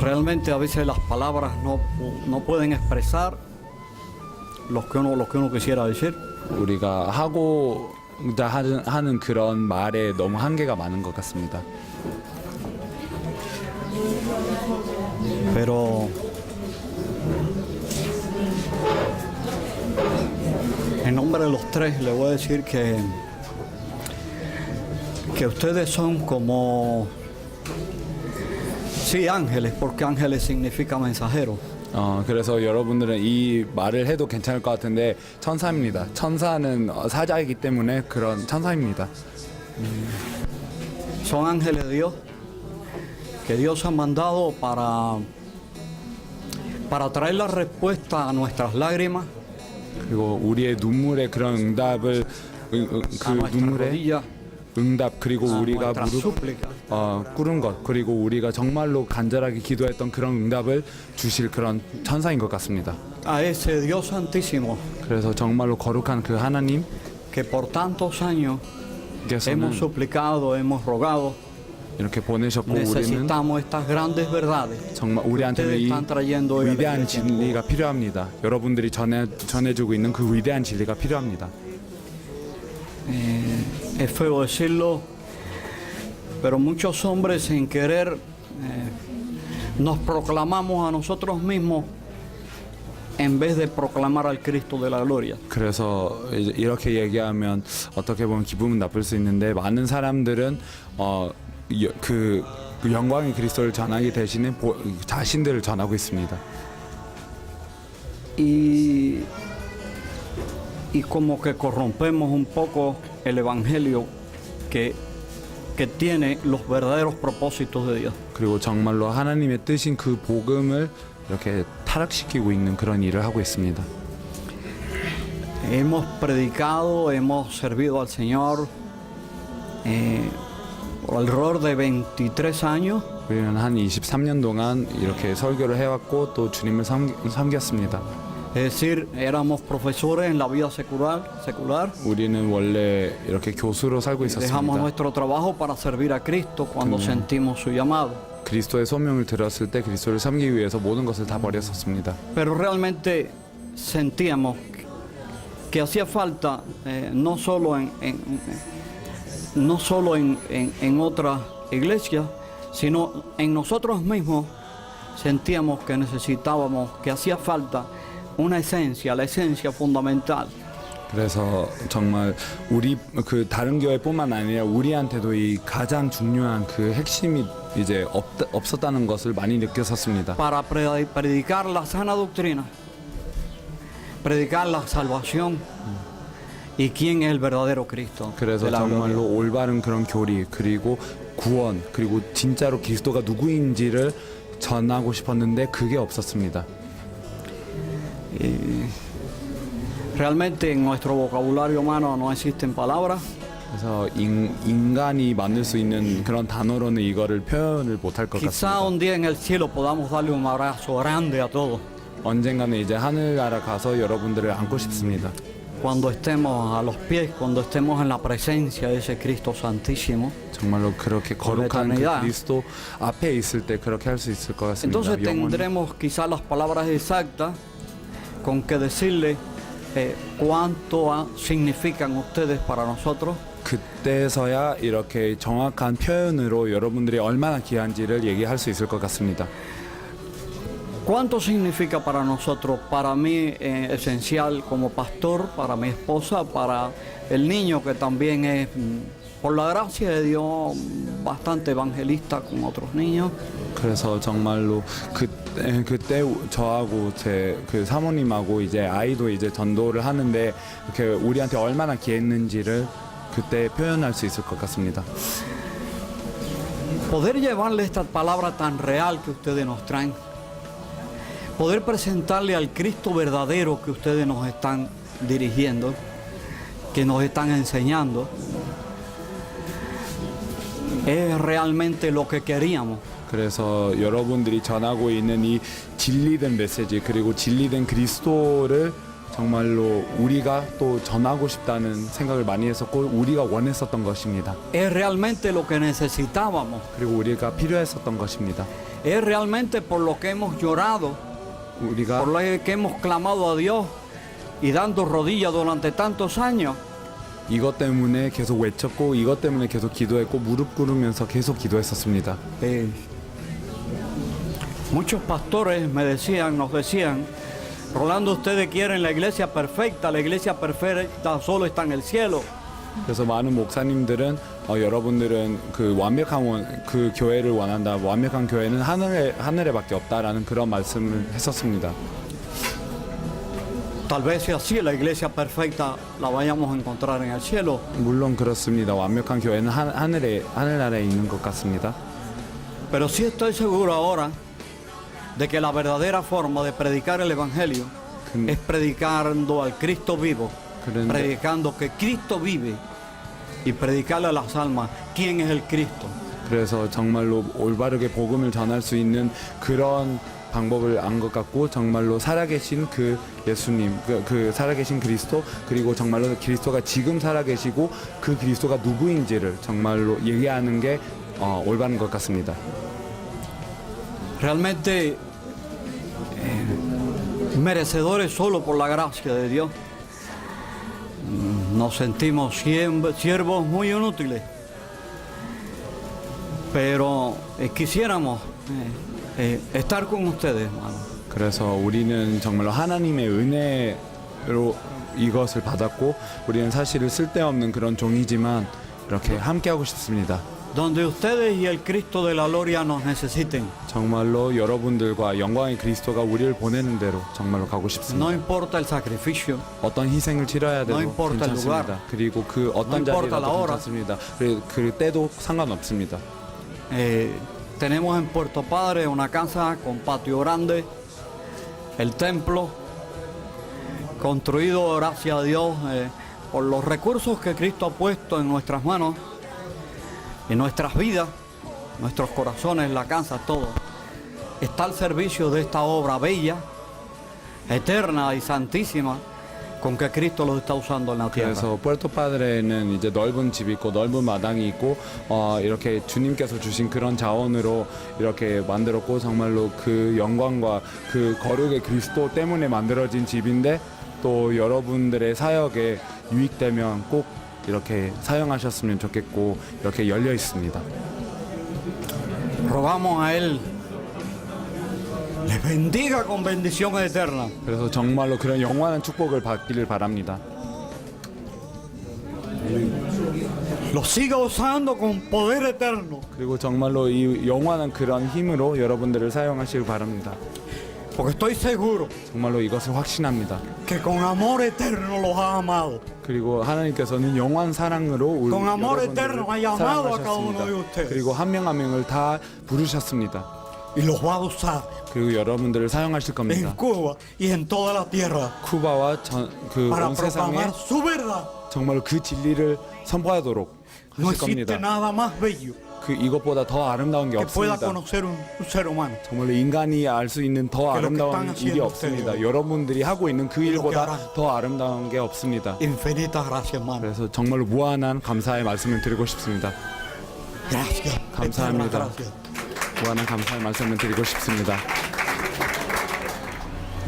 Realmente a veces las palabras no pueden expresar lo que uno quisiera decir. 우리가 하고자 하는 그런 말에 너무 한계가 많은 것 같습니다. Pero en nombre de los tres le voy a decir que ustedes son como sí ángeles, porque ángeles significa mensajero. 그래서 여러분들은 이 말을 해도 괜찮을 것 같은데 천사입니다. 천사는 사자이기 때문에 그런 천사입니다. Son ángeles de Dios que Dios ha mandado para traer la respuesta a nuestras lágrimas. 그리고 우리의 눈물의 그런 응답을 그 눈물의 응답 그리고 우리가 무릎 꿇은 것 그리고 우리가 정말로 간절하게 기도했던 그런 응답을 주실 그런 천사인 것 같습니다. A ese Dios santísimo. 그래서 정말로 거룩한 그 하나님 que por tantos años hemos suplicado, hemos rogado. 이렇게 보내셨고 우리는 necesitamos estas grandes verdades. 정말 우리한테는 이 위대한 진리가 필요합니다. 여러분들이 전해주고 있는 그 위대한 진리가 필요합니다. Es feo decirlo, pero muchos hombres sin querer nos proclamamos a nosotros mismos en vez de proclamar al Cristo de la gloria. 그래서 이제 이렇게 얘기하면 어떻게 보면 기분은 나쁠 수 있는데 많은 사람들은 그 영광의 그리스도를 전하기 대신에 자신들을 전하고 있습니다. Y como que corrompemos un poco el evangelio que tiene los verdaderos propósitos de Dios. 그리고 정말로 하나님의 뜻인 그 복음을 이렇게 타락시키고 있는 그런 일을 하고 있습니다. Hemos predicado, hemos servido al Señor alrededor de 23 años. 우리는 한 23년 동안 이렇게 설교를 해왔고 또 주님을 섬겼습니다. Es decir, éramos profesores en la vida secular. 우리는 원래 이렇게 교수로 살고 Dejamos 있었습니다. nuestro trabajo para servir a Cristo cuando sentimos su llamado. 그리스도의 소명을 들었을 때 그리스도를 섬기기 위해서 모든 것을 다 버렸었습니다. Pero realmente sentíamos que hacía falta no solo en otras iglesias, sino en nosotros mismos sentíamos que necesitábamos, que hacía falta una esencia, la esencia fundamental. 그래서 정말 우리 그 다른 교회뿐만 아니라 우리한테도 이 가장 중요한 그 핵심이 이제 없었다는 것을 많이 느꼈었습니다. Para predicar la sana doctrina, predicar la salvación y quién es el verdadero Cristo. 그래서 정말로 올바른 그런 교리 그리고 구원 그리고 진짜로 그리스도가 누구인지를 전하고 싶었는데 그게 없었습니다. Realmente en nuestro vocabulario humano no existen palabras. 그래서 인간이 만들 수 있는 그런 단어로는 이거를 표현을 못할 것 Quizá 같습니다. un día en el cielo podamos darle un abrazo grande a todos. 언젠가는 이제 하늘나라 가서 여러분들을 안고 싶습니다. Cuando estemos a los pies, cuando estemos en la presencia de ese Cristo Santísimo. 정말로 그렇게 거룩한 그 그리스도 앞에 있을 때 그렇게 할 수 있을 것 같습니다. Entonces tendremos quizás las palabras exactas con que decirle cuánto significan ustedes para nosotros. 그때서야 이렇게 정확한 표현으로 여러분들이 얼마나 귀한지를 얘기할 수 있을 것 같습니다. ¿Cuánto significa para nosotros? Para mí esencial como pastor, para mi esposa, para el niño que también es, por la gracia de Dios, bastante evangelista con otros niños. 그래서 정말로 그때 저하고 제 그 사모님하고 이제 아이도 이제 전도를 하는데 이렇게 우리한테 얼마나 귀했는지를 그때 표현할 수 있을 것 같습니다. Poder llevarle esta palabra tan real que ustedes nos traen, poder presentarle al Cristo verdadero que ustedes nos están dirigiendo, que nos están enseñando, es realmente lo que queríamos. 그래서 여러분들이 전하고 있는 이 진리된 메시지 그리고 진리된 그리스도를 정말로 우리가 또 전하고 싶다는 생각을 많이 했었고 우리가 원했었던 것입니다. Es realmente lo que necesitábamos. 그리고 우리가 필요했었던 것입니다. Es realmente por lo que hemos llorado, por lo que hemos clamado a Dios y dando rodillas durante tantos años. 이것 때문에 계속 외쳤고 이것 때문에 계속 기도했고 무릎 꿇으면서 계속 기도했었습니다. Muchos pastores nos decían, Rolando, ustedes quieren la iglesia perfecta solo está en el cielo. 그래서 많은 목사님들은 여러분들은 그 완벽한 그 교회를 원한다. 완벽한 교회는 하늘에밖에 없다라는 그런 말씀을 했었습니다. Tal vez si así la iglesia perfecta la vayamos a encontrar en el cielo. 물론 그렇습니다. 완벽한 교회는 하늘나라에 있는 것 같습니다. Pero sí estoy seguro ahora de que la verdadera forma de predicar el evangelio es predicando al Cristo vivo, predicando que Cristo vive y predicarle a las almas quién es el Cristo. 그래서 정말로 올바르게 복음을 전할 수 있는 그런 방법을 안 것 같고 정말로 살아계신 그 예수님, 그 살아계신 그리스도 그리고 정말로 그리스도가 지금 살아계시고 그 그리스도가 누구인지를 정말로 얘기하는 게 올바른 것 같습니다. Realmente merecedores solo por la gracia de Dios. Nos sentimos siervos muy inútiles, pero quisiéramos estar con ustedes, hermano. 그래서 우리는 정말로 하나님의 은혜로 이것을 받았고 우리는 사실은 쓸데없는 그런 종이지만 이렇게 함께하고 싶습니다. Donde ustedes y el Cristo de la gloria nos necesiten. 정말로 여러분들과 영광의 그리스도가 우리를 보내는 대로 정말로 가고 싶습니다. No importa el sacrificio. 어떤 희생을 치러야 돼도 No importa el 괜찮습니다. lugar. 그리고 그 어떤 No importa la 자리라도 hora. 괜찮습니다. 그 때도 상관없습니다. Tenemos en Puerto Padre una casa con patio grande, el templo, construido gracias a Dios por los recursos que Cristo ha puesto en nuestras manos, en nuestras vidas, nuestros corazones, la casa, todo. Está al servicio de esta obra bella, eterna y santísima con que Cristo los está usando en la tierra. 그래서 puerto padre는 이제 넓은 집이 있고 넓은 마당이 있고 이렇게 주님께서 주신 그런 자원으로 이렇게 만들었고 정말로 그 영광과 그 거룩의 그리스도 때문에 만들어진 집인데 또 여러분들의 사역에 유익되면 꼭 이렇게 사용하셨으면 좋겠고 이렇게 열려 있습니다. Rogamos a Él les bendiga con bendición eterna. 그래서 정말로 그런 영원한 축복을 받기를 바랍니다. Los siga usando con poder eterno. 그리고 정말로 이 영원한 그런 힘으로 여러분들을 사용하시길 바랍니다. Porque estoy seguro 정말로 이것을 확신합니다. que con amor eterno los ha amado. 그리고 하나님께서는 영원 사랑으로 우리 Con amor 여러분들을 eterno ha llamado a cada uno de 사랑하셨습니다. ustedes. 그리고 한 명 한 명을 다 부르셨습니다. Y los va a usar 그리고 여러분들을 사용하실 en 겁니다. Cuba y en toda la tierra 쿠바와 그 para 온 세상에 proclamar su verdad. 정말 그 진리를 선포하도록 No 하실 existe 겁니다. nada más bello 그 이것보다 더 아름다운 게 que pueda 없습니다. conocer un ser humano. 정말로 인간이 알 수 있는 더 que lo que 아름다운 están 일이 haciendo 없습니다. ustedes. 여러분들이 하고 있는 그 lo que 일보다 harán. 더 아름다운 게 없습니다. Infinitas gracias, hermano. 그래서 정말로 무한한 감사의 말씀을 드리고 싶습니다. Gracias. 감사합니다. Gracias. 무한한 감사의 말씀을 드리고 싶습니다.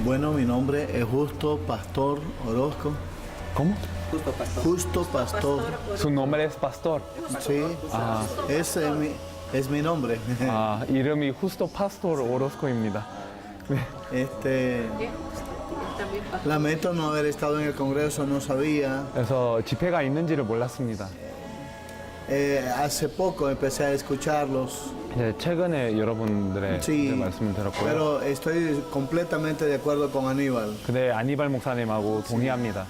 Bueno, mi nombre es Justo Pastor Orozco. ¿Cómo? Justo Pastor. Su nombre es Pastor. Sí. Ese es mi nombre. 이름이 Justo Pastor Orozco입니다. Lamento no haber estado en el Congreso, no sabía. 그래서 집회가 있는지를 몰랐습니다. Hace poco empecé a escucharlos. 네, 최근에 여러분들의 Sí, 말씀을 들었고요. pero estoy completamente de acuerdo con Aníbal. 근데 아니발 목사님하고 동의합니다.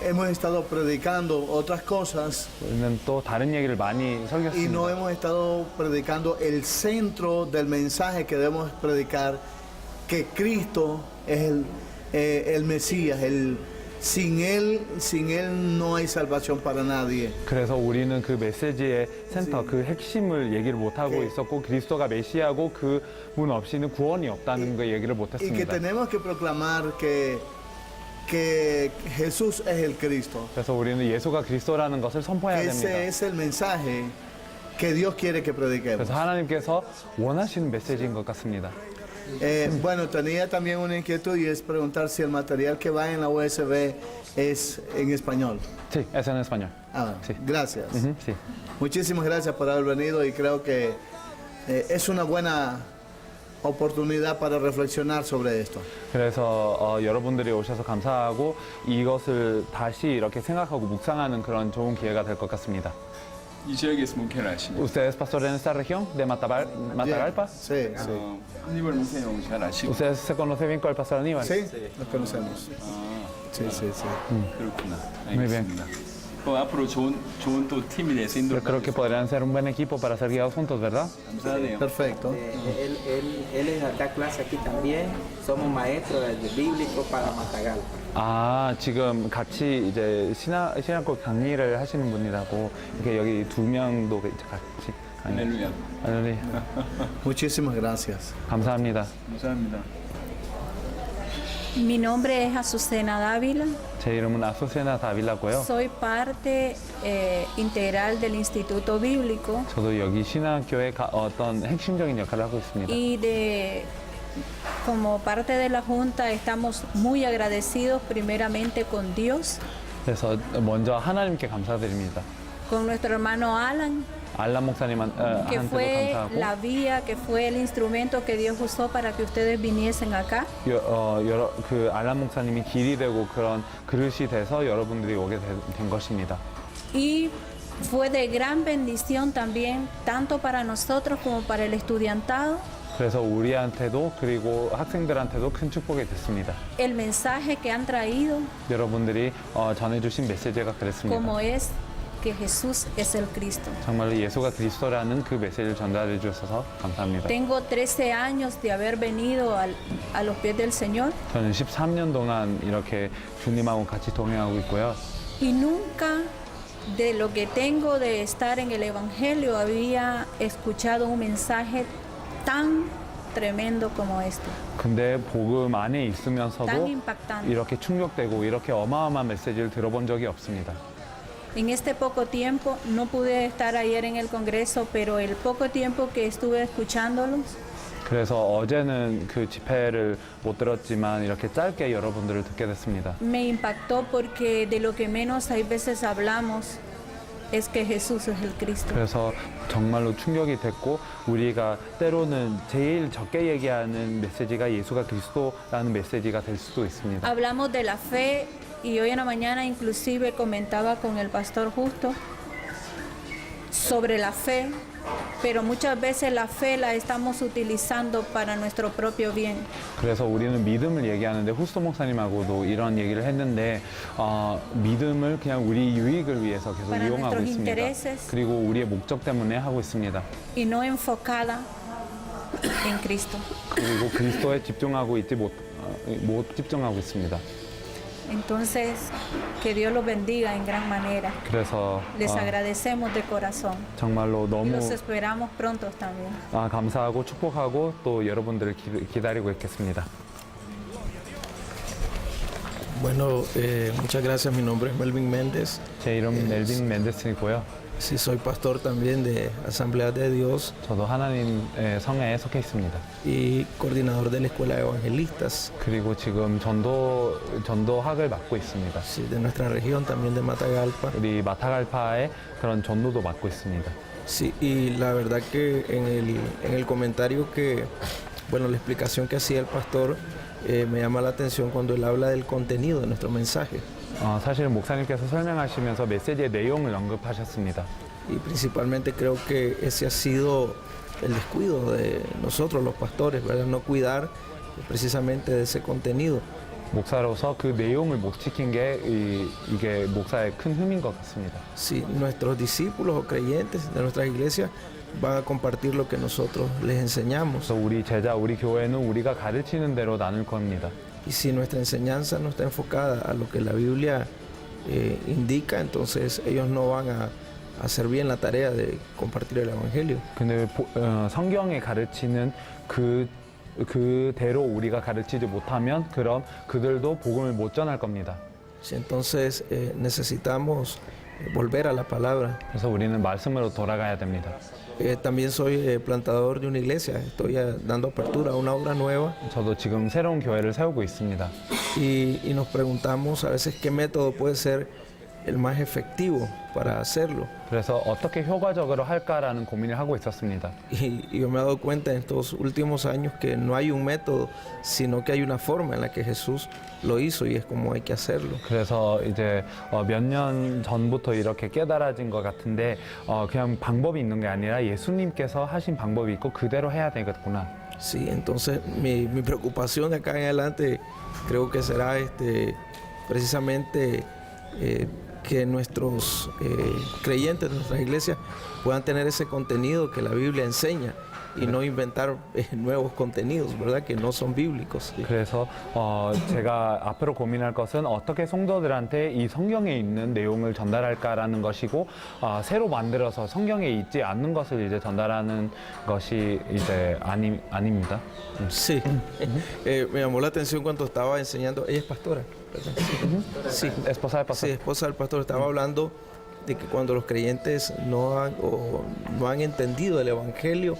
Hemos estado predicando otras cosas 우리는 또 다른 얘기를 많이 y 설교했습니다. no hemos estado predicando el centro del mensaje que debemos predicar, que Cristo es el Mesías, sin él no hay salvación para nadie. 그래서 우리는 그 메시지의 센터, 그 핵심을 얘기를 못하고 있었고 그리스도가 메시아고 그분 없이는 구원이 없다는 거 얘기를 Y que 못했습니다. tenemos que proclamar que Jesús es el Cristo. 그래서 우리는 예수가 그리스도라는 것을 선포해야 됩니다. Ese es el mensaje que Dios quiere que prediquemos. 그래서 하나님께서 원하시는 메시지인 것 같습니다. Bueno, tenía también una inquietud y es preguntar si el material que va en la USB es en español. Sí, es en español. Sí. Gracias. Sí. Muchísimas gracias por haber venido y creo que es una buena oportunidad para reflexionar sobre esto. 그래서 여러분들이 오셔서 감사하고 이것을 다시 이렇게 생각하고 묵상하는 그런 좋은 기회가 될 것 같습니다. 이 지역에서 목회를 하시는 ¿Usted es pastor en esta región de Matagalpa? Sí, sí. 아니발 목사님 잘 아시고. ¿Usted se conoce bien con el pastor Aníbal? Sí, nos conocemos. Sí, sí, sí. 그렇구나. Muy bien. 알겠습니다. 그럼 앞으로 좋은 또 팀이 돼서 Yo creo que podrían ser un buen equipo para ser guiados juntos, ¿verdad? 감사하네요. Perfecto. Él es acá clase aquí también. Somos maestros de bíblico para Matagalpa. 지금 같이 이제 신학교 강의를 하시는 분이라고 이렇게 여기 두 명도 같이 할렐루야. 할렐루야. Muchísimas gracias. 감사합니다. 감사합니다. Mi nombre es Azucena Dávila. 제 이름은 아소세나 다빌라고요. Soy parte integral del Instituto Bíblico 저도 여기 신학교의 어떤 핵심적인 역할을 하고 있습니다. y como parte de la Junta estamos muy agradecidos primeramente con Dios, 그래서 먼저 하나님께 감사드립니다. con nuestro hermano Alan 알람 que 목사님한테도 fue 감사하고 la vía, que fue el instrumento que Dios usó para que ustedes viniesen acá. 그 알람 목사님이 길이 되고 그런 그릇이 돼서 여러분들이 오게 된 것입니다. Y fue de gran bendición también, tanto para nosotros como para el estudiantado, 그래서 우리한테도 그리고 학생들한테도 큰 축복이 됐습니다. el mensaje que han traído, 여러분들이 전해주신 메시지가 그랬습니다. como es que Jesús es el Cristo. 정말로 예수가 그리스도라는 그 메시지를 전달해 주셔서 감사합니다. Tengo 13 años de haber venido a los pies del Señor 저는 13년 동안 이렇게 주님하고 같이 동행하고 있고요. y nunca de lo que tengo de estar en el Evangelio había escuchado un mensaje tan tremendo como este. 근데 복음 안에 Tan 있으면서도 impactante. 이렇게 충격되고 이렇게 어마어마한 메시지를 들어본 적이 없습니다. En este poco tiempo, no pude estar ayer en el Congreso, pero el poco tiempo que estuve escuchándolos, 그래서 어제는 그 집회를 못 들었지만 이렇게 짧게 여러분들을 듣게 됐습니다. me impactó porque de lo que menos hay veces hablamos es que Jesús es el Cristo. 그래서 정말로 충격이 됐고 우리가 때로는 제일 적게 얘기하는 메시지가 예수가 그리스도라는 메시지가 될 수도 있습니다. Hablamos de la fe y hoy en la mañana inclusive comentaba con el pastor Justo sobre la fe, pero muchas veces la fe la estamos utilizando para nuestro propio bien. 그래서 우리는 믿음을 얘기하는데 후스토 목사님하고도 이런 얘기를 했는데 믿음을 그냥 우리 유익을 위해서 계속 Para 이용하고 nuestros 있습니다. intereses. 그리고 우리의 목적 때문에 하고 있습니다. Y no enfocada en Cristo. 그리고 그리스도에 집중하고 있지 못 집중하고 있습니다. Entonces, que Dios los bendiga en gran manera. 그래서 Les agradecemos de corazón. 정말로 너무 Los esperamos pronto también. 감사하고 축복하고 또 여러분들을 기다리고 있겠습니다. Bueno, muchas gracias. Mi nombre es Melvin Méndez. 제 이름 멜빈 맨데스이고요. Sí, soy pastor también de Asamblea de Dios. 저도 하나님의 성회에 속해 있습니다. Y coordinador de la Escuela de Evangelistas. 그리고 지금 전도학을 맡고 있습니다. Sí, de nuestra región también de Matagalpa. 우리 마타갈파의 그런 전도도 맡고 있습니다. Sí, y la verdad que en el comentario bueno, la explicación que hacía el pastor me llama la atención cuando él habla del contenido de nuestro mensaje. 사실 목사님께서 설명하시면서 메시지의 내용을 언급하셨습니다. Y principalmente creo que ese ha sido el descuido de nosotros los pastores, ¿verdad? No cuidar precisamente de ese contenido. 목사로서 그 내용을 못 지킨 게 이게 목사의 큰 흠인 것 같습니다. Si nuestros discípulos o creyentes de nuestras iglesias van a compartir lo que nosotros les enseñamos. 우리 제자, 우리 교회는 우리가 가르치는 대로 나눌 겁니다. Y si nuestra enseñanza no está enfocada a lo que la Biblia indica, entonces ellos no van a hacer bien la tarea de compartir el Evangelio. 근데 성경에 가르치는 그대로 우리가 가르치지 못하면 그럼 그들도 복음을 못 전할 겁니다. Entonces necesitamos volver a la palabra. 그래서 우리는 말씀으로 돌아가야 됩니다. También soy plantador de una iglesia. Estoy dando apertura a una obra nueva. 저도 지금 새로운 교회를 세우고 있습니다. Y nos preguntamos a veces qué método puede ser el más efectivo para hacerlo. 그래서 어떻게 효과적으로 할까라는 고민을 하고 있었습니다. Y yo me he dado cuenta en estos últimos años que no hay un método, sino que hay una forma en la que Jesús lo hizo y es como hay que hacerlo. 그래서 이제 몇 년 전부터 이렇게 깨달아진 것 같은데 그냥 방법이 있는 게 아니라 예수님께서 하신 방법이 있고 그대로 해야 되겠구나. Sí, entonces mi preocupación de acá en adelante creo que será precisamente que nuestros creyentes de nuestras iglesias puedan tener ese contenido que la Biblia enseña y no inventar nuevos contenidos, ¿verdad? Que no son bíblicos. 그래서 제가 앞으로 고민할 것은 어떻게 성도들한테 이 성경에 있는 내용을 전달할까라는 것이고 새로 만들어서 성경에 있지 않는 것을 이제 전달하는 것이 이제 아닙니다. Sí, me llamó la atención cuando estaba enseñando, ella es pastora. Sí, esposa del pastor. Sí, esposa del pastor. Estaba hablando de que cuando los creyentes no han entendido el Evangelio,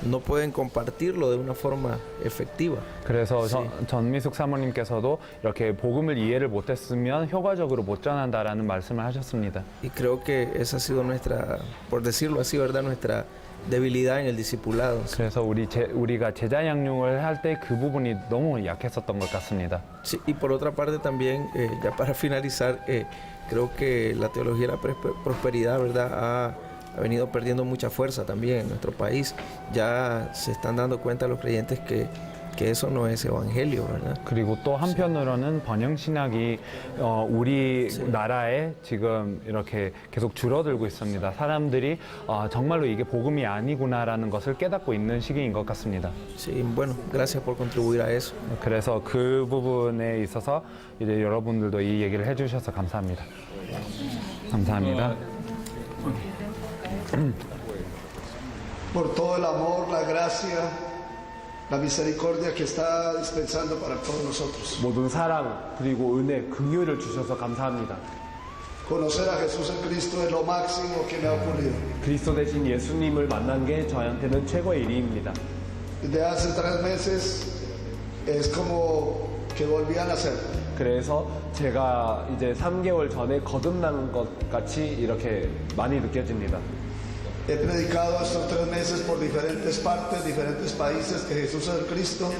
no pueden compartirlo de una forma efectiva. 그래서 Sí. 전미숙 사모님께서도 이렇게 복음을 이해를 못했으면 효과적으로 못 전한다라는 말씀을 하셨습니다. Y creo que esa ha sido nuestra, por decirlo así, ¿verdad? Nuestra debilidad en el discipulado. 그래서 우리가 제자 양육을 할 때 그 부분이 너무 약했었던 것 같습니다. Sí, y por otra parte también, ya para finalizar, creo que la teología de la prosperidad, ¿verdad? Ha venido perdiendo mucha fuerza también en nuestro país. Ya se están dando cuenta los creyentes que eso no es evangelio, ¿verdad? 그리고 또 한편으로는 번영 신학이 우리 나라에 지금 이렇게 계속 줄어들고 있습니다. 사람들이 정말로 이게 복음이 아니구나라는 것을 깨닫고 있는 시기인 것 같습니다. Sí, bueno, gracias por contribuir a eso. 그래서 그 부분에 있어서 이제 여러분들도 이 얘기를 해주셔서 감사합니다. 감사합니다. Por todo el amor, la gracia, la misericordia que está dispensando para todos nosotros. 모든 사랑 그리고 은혜, 긍휼을 주셔서 감사합니다. Conocer a Jesús en Cristo es lo máximo que me ha ocurrido. 그리스도 대신 예수님을 만난 게 저한테는 최고의 일입니다. Desde hace 3 meses es como que volví a nacer. 그래서 제가 이제 3개월 전에 거듭난 것 같이 이렇게 많이 느껴집니다. He predicado estos 3 meses por diferentes partes, diferentes países que Jesús es el Cristo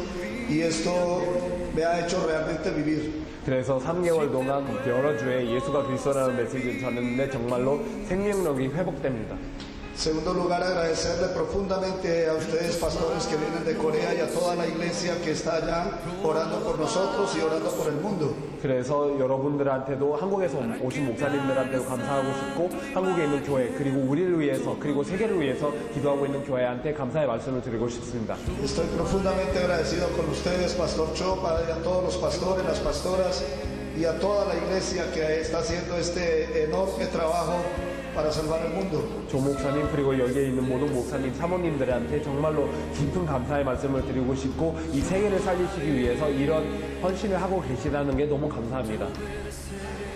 y esto me ha hecho realmente vivir. 그래서 3개월 동안 여러 주에 예수가 그리스도라는 메시지를 전했는데 정말로 생명력이 회복됩니다. Segundo lugar, agradecerle profundamente a ustedes, pastores que vienen de Corea y a toda la iglesia que está allá orando por nosotros y orando por el mundo. 그래서 여러분들한테도 한국에서 오신 목사님들한테도 감사하고 싶고 한국에 있는 교회 그리고 우리를 위해서 그리고 세계를 위해서 기도하고 있는 교회한테 감사의 말씀을 드리고 싶습니다. Estoy profundamente agradecido con ustedes, Pastor Cho, y a todos los pastores, las pastoras y a toda la iglesia que está haciendo este enorme trabajo para salvar el mundo. 조 목사님 그리고 여기에 있는 모든 목사님, 사모님들한테 정말로 깊은 감사의 말씀을 드리고 싶고 이 세계를 살리시기 위해서 이런 헌신을 하고 계시다는 게 너무 감사합니다.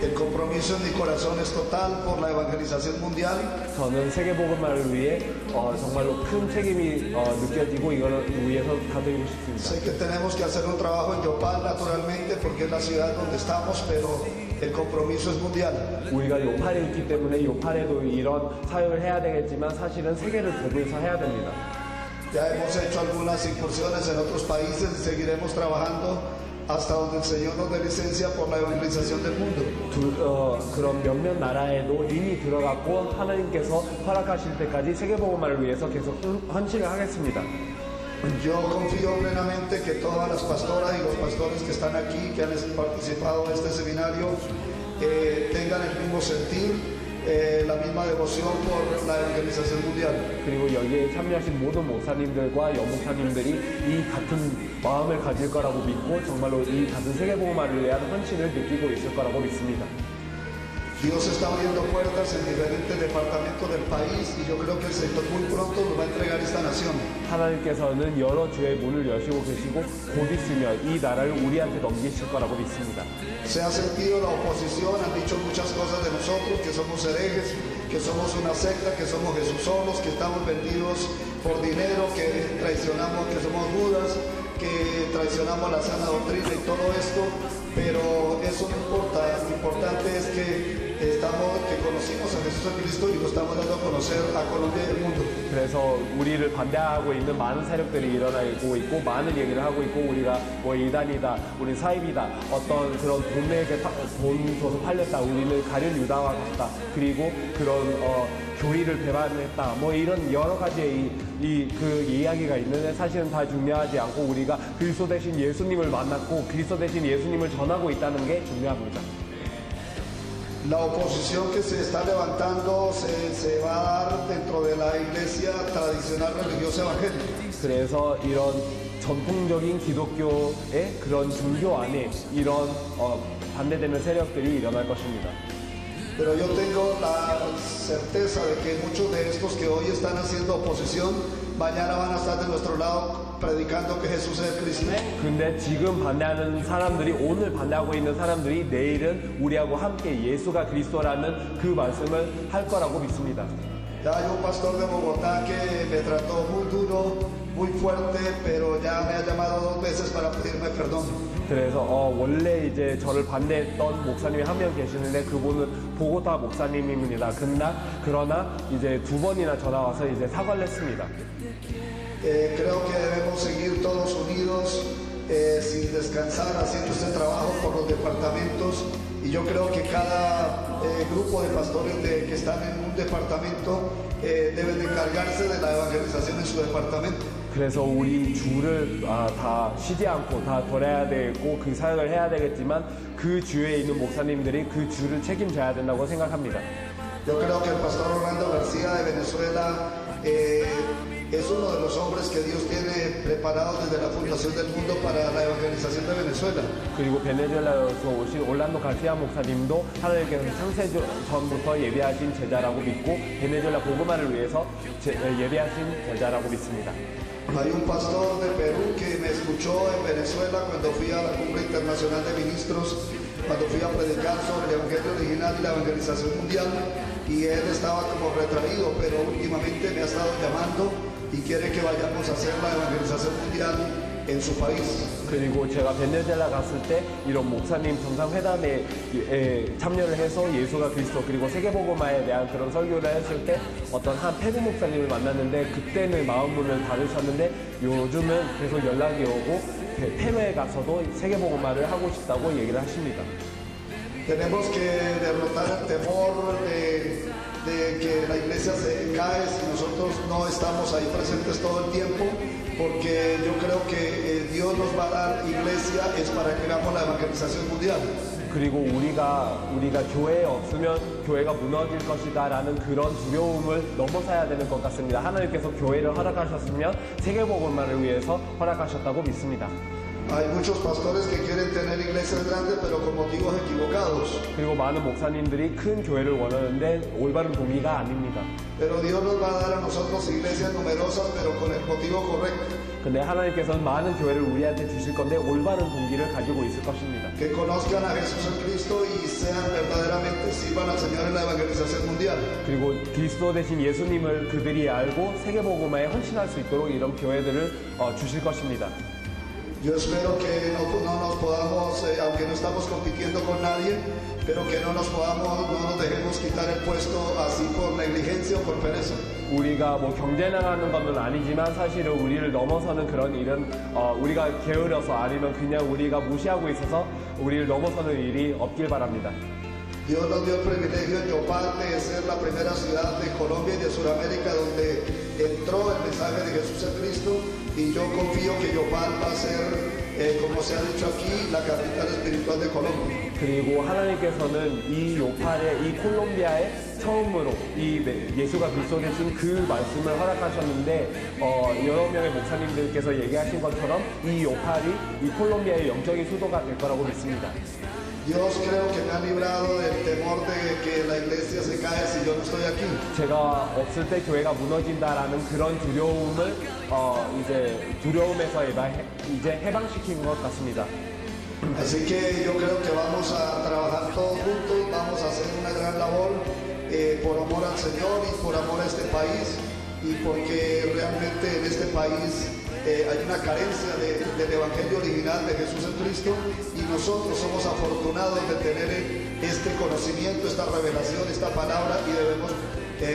El compromiso en mi corazón es total por la evangelización mundial. 저는 세계 복음화를 위해 정말로 큰 책임이 느껴지고 이거를 위해서 다드리고 싶습니다. Sé que tenemos que hacer un trabajo en Yopal naturalmente porque es la ciudad donde estamos, pero el compromiso es mundial. 우리가 요팔에 있기 때문에 요팔에도 이런 사역을 해야 되겠지만 사실은 세계를 보면서 해야 됩니다. Ya hemos hecho algunas incursiones en otros países y seguiremos trabajando hasta donde el Señor nos dé licencia por la evangelización del mundo. 그런 몇몇 나라에도 이미 들어갔고 하나님께서 허락하실 때까지 세계복음화를 위해서 계속 헌신을 하겠습니다. Yo confío plenamente que todas las pastoras y los pastores que están aquí, que han participado en este seminario, tengan el mismo sentir, la misma devoción por la evangelización mundial. 그리고 여기에 참여하신 모든 목사님들과 여목사님들이 이 같은 마음을 가질 거라고 믿고 정말로 이 같은 세계복음화를 위한 헌신을 느끼고 있을 거라고 믿습니다. Dios está abriendo puertas en diferentes departamentos del país y yo creo que el Señor muy pronto nos va a entregar esta nación. 하나님께서는 여러 주의 문을 여시고 계시고 곧 있으면 이 나라를 우리한테 넘기실 거라고 믿습니다. Se ha sentido la oposición, han dicho muchas cosas de nosotros, que somos herejes, que somos una secta, que somos Jesús solos, que estamos vendidos por dinero, que traicionamos, que somos Judas, que traicionamos la sana doctrina y todo esto, pero eso no importa, lo importante es que conocimos a Jesús Cristo y lo estamos dando a conocer a Colombia y al mundo. 그래서 우리를 반대하고 있는 많은 세력들이 일어나고 있고 많은 얘기를 하고 있고 우리가 뭐 이단이다, 우리 사입이다, 어떤 그런 돈 줘서 팔렸다, 우리는 가룟 유다와 같다, 그리고 그런 교리를 배반했다, 뭐 이런 여러 가지의 그 이야기가 있는데 사실은 다 중요하지 않고 우리가 그리스도 대신 예수님을 만났고 그리스도 대신 예수님을 전하고 있다는 게 중요합니다. La oposición que se está levantando se va a dar dentro de la iglesia tradicional religiosa evangélica. 그래서 이런 전통적인 기독교의 그런 종교 안에 이런 반대되는 세력들이 일어날 것입니다. Pero yo tengo la certeza de que muchos de estos que hoy están haciendo oposición, mañana van a estar de nuestro lado predicando que Jesús es el Cristo. 근데 지금 반대하는 사람들이, 오늘 반대하고 있는 사람들이 내일은 우리하고 함께 예수가 그리스도라는 그 말씀을 할 거라고 믿습니다. Ya hay un pastor de Bogotá que me trató muy duro, muy fuerte, pero ya me ha llamado 2 veces para pedirme perdón. 그래서 원래 이제 저를 반대했던 목사님이 한 명 계시는데 그분은 보고타 목사님입니다. 그러나 이제 2번이나 전화 와서 이제 사과를 했습니다. Creo que debemos seguir todos unidos, sin descansar, haciendo este trabajo por los departamentos. Y yo creo que cada grupo de pastores que están en un departamento deben de encargarse de la evangelización en su departamento. 그래서 우리 주를 다 쉬지 않고 다 돌아야 되고 그 사역을 해야 되겠지만 그 주에 있는 목사님들이 그 주를 책임져야 된다고 생각합니다. Yo creo que el pastor Orlando García de Venezuela es uno de los hombres que Dios tiene preparados desde la fundación del mundo para la evangelización de Venezuela. 그리고 베네수엘라에서 오신 올란도 가시아 목사님도 하나님께서 창세 전부터 예비하신 제자라고 믿고 베네수엘라 복음화를 위해서 예비하신 제자라고 믿습니다. Hay un pastor de Perú que me escuchó en Venezuela cuando fui a la Cumbre Internacional de Ministros, cuando fui a predicar sobre el Evangelio original y la evangelización mundial, y él estaba como retraído, pero últimamente me ha estado llamando y quiere que vayamos a hacer la evangelización mundial en su país. 그리고 제가 베네수엘라 갔을 때 이런 목사님 정상회담에 참여를 해서 예수가 그리스도 그리고 세계복음화에 대한 그런 설교를 했을 때 어떤 한 페루 목사님을 만났는데 그때는 마음문을 닫으셨는데 요즘은 계속 연락이 오고 페루에 가서도 세계복음화를 하고 싶다고 얘기를 하십니다. Tenemos que derrotar el temor de que la iglesia se cae si nosotros no estamos ahí presentes todo el tiempo, porque yo creo que Dios nos va a dar iglesia es para que hagamos la evangelización mundial. 그리고 우리가 교회에 없으면 교회가 무너질 것이다라는 그런 두려움을 넘어서야 되는 것 같습니다. 하나님께서 교회를 허락하셨으면 세계복음화를 위해서 허락하셨다고 믿습니다. Hay muchos pastores que quieren tener iglesias grandes, pero con motivos equivocados. 그리고 많은 목사님들이 큰 교회를 원하는데 올바른 동기가 아닙니다. Pero Dios nos va a dar a nosotros iglesias numerosas, pero con el motivo correcto. 근데 하나님께서는 많은 교회를 우리한테 주실 건데 올바른 동기를 가지고 있을 것입니다. Que conozcan a Jesús en Cristo y sean verdaderamente sirvan al Señor en la evangelización mundial. 그리고 그리스도 대신 예수님을 그들이 알고 세계복음화에 헌신할 수 있도록 이런 교회들을 주실 것입니다. Yo espero que no nos podamos, aunque no estamos compitiendo con nadie, pero que no nos dejemos quitar el puesto así por negligencia o por pereza. 우리가 뭐 경쟁하는 건 아니지만 사실은 우리를 넘어서는 그런 일은 우리가 게으러서 아니면 그냥 우리가 무시하고 있어서 우리를 넘어서는 일이 없길 바랍니다. Dios nos dio el privilegio en Yopal de ser la primera ciudad de Colombia y de Sudamérica donde entró el mensaje de Jesús en Cristo, y yo confío que Yopal va a ser, como se ha dicho aquí, la capital espiritual de Colombia. 그리고 하나님께서는 이 요팔에 이 콜롬비아에 처음으로 이 예수가 그리스도 되신 그 말씀을 허락하셨는데 여러 명의 목사님들께서 얘기하신 것처럼 이 요팔이 이 콜롬비아의 영적인 수도가 될 거라고 믿습니다. Dios creo que me ha librado del temor de que la iglesia se cae si yo no estoy aquí. 제가 없을 때 교회가 무너진다라는 그런 두려움을 두려움에서 이제 해방시킨 것 같습니다. Así que yo creo que vamos a trabajar todos juntos, vamos a hacer una gran labor por amor al Señor y por amor a este país, y porque realmente en este país hay una carencia del Evangelio original de Jesús en Cristo, y nosotros somos afortunados de tener este conocimiento, esta revelación, esta palabra, y debemos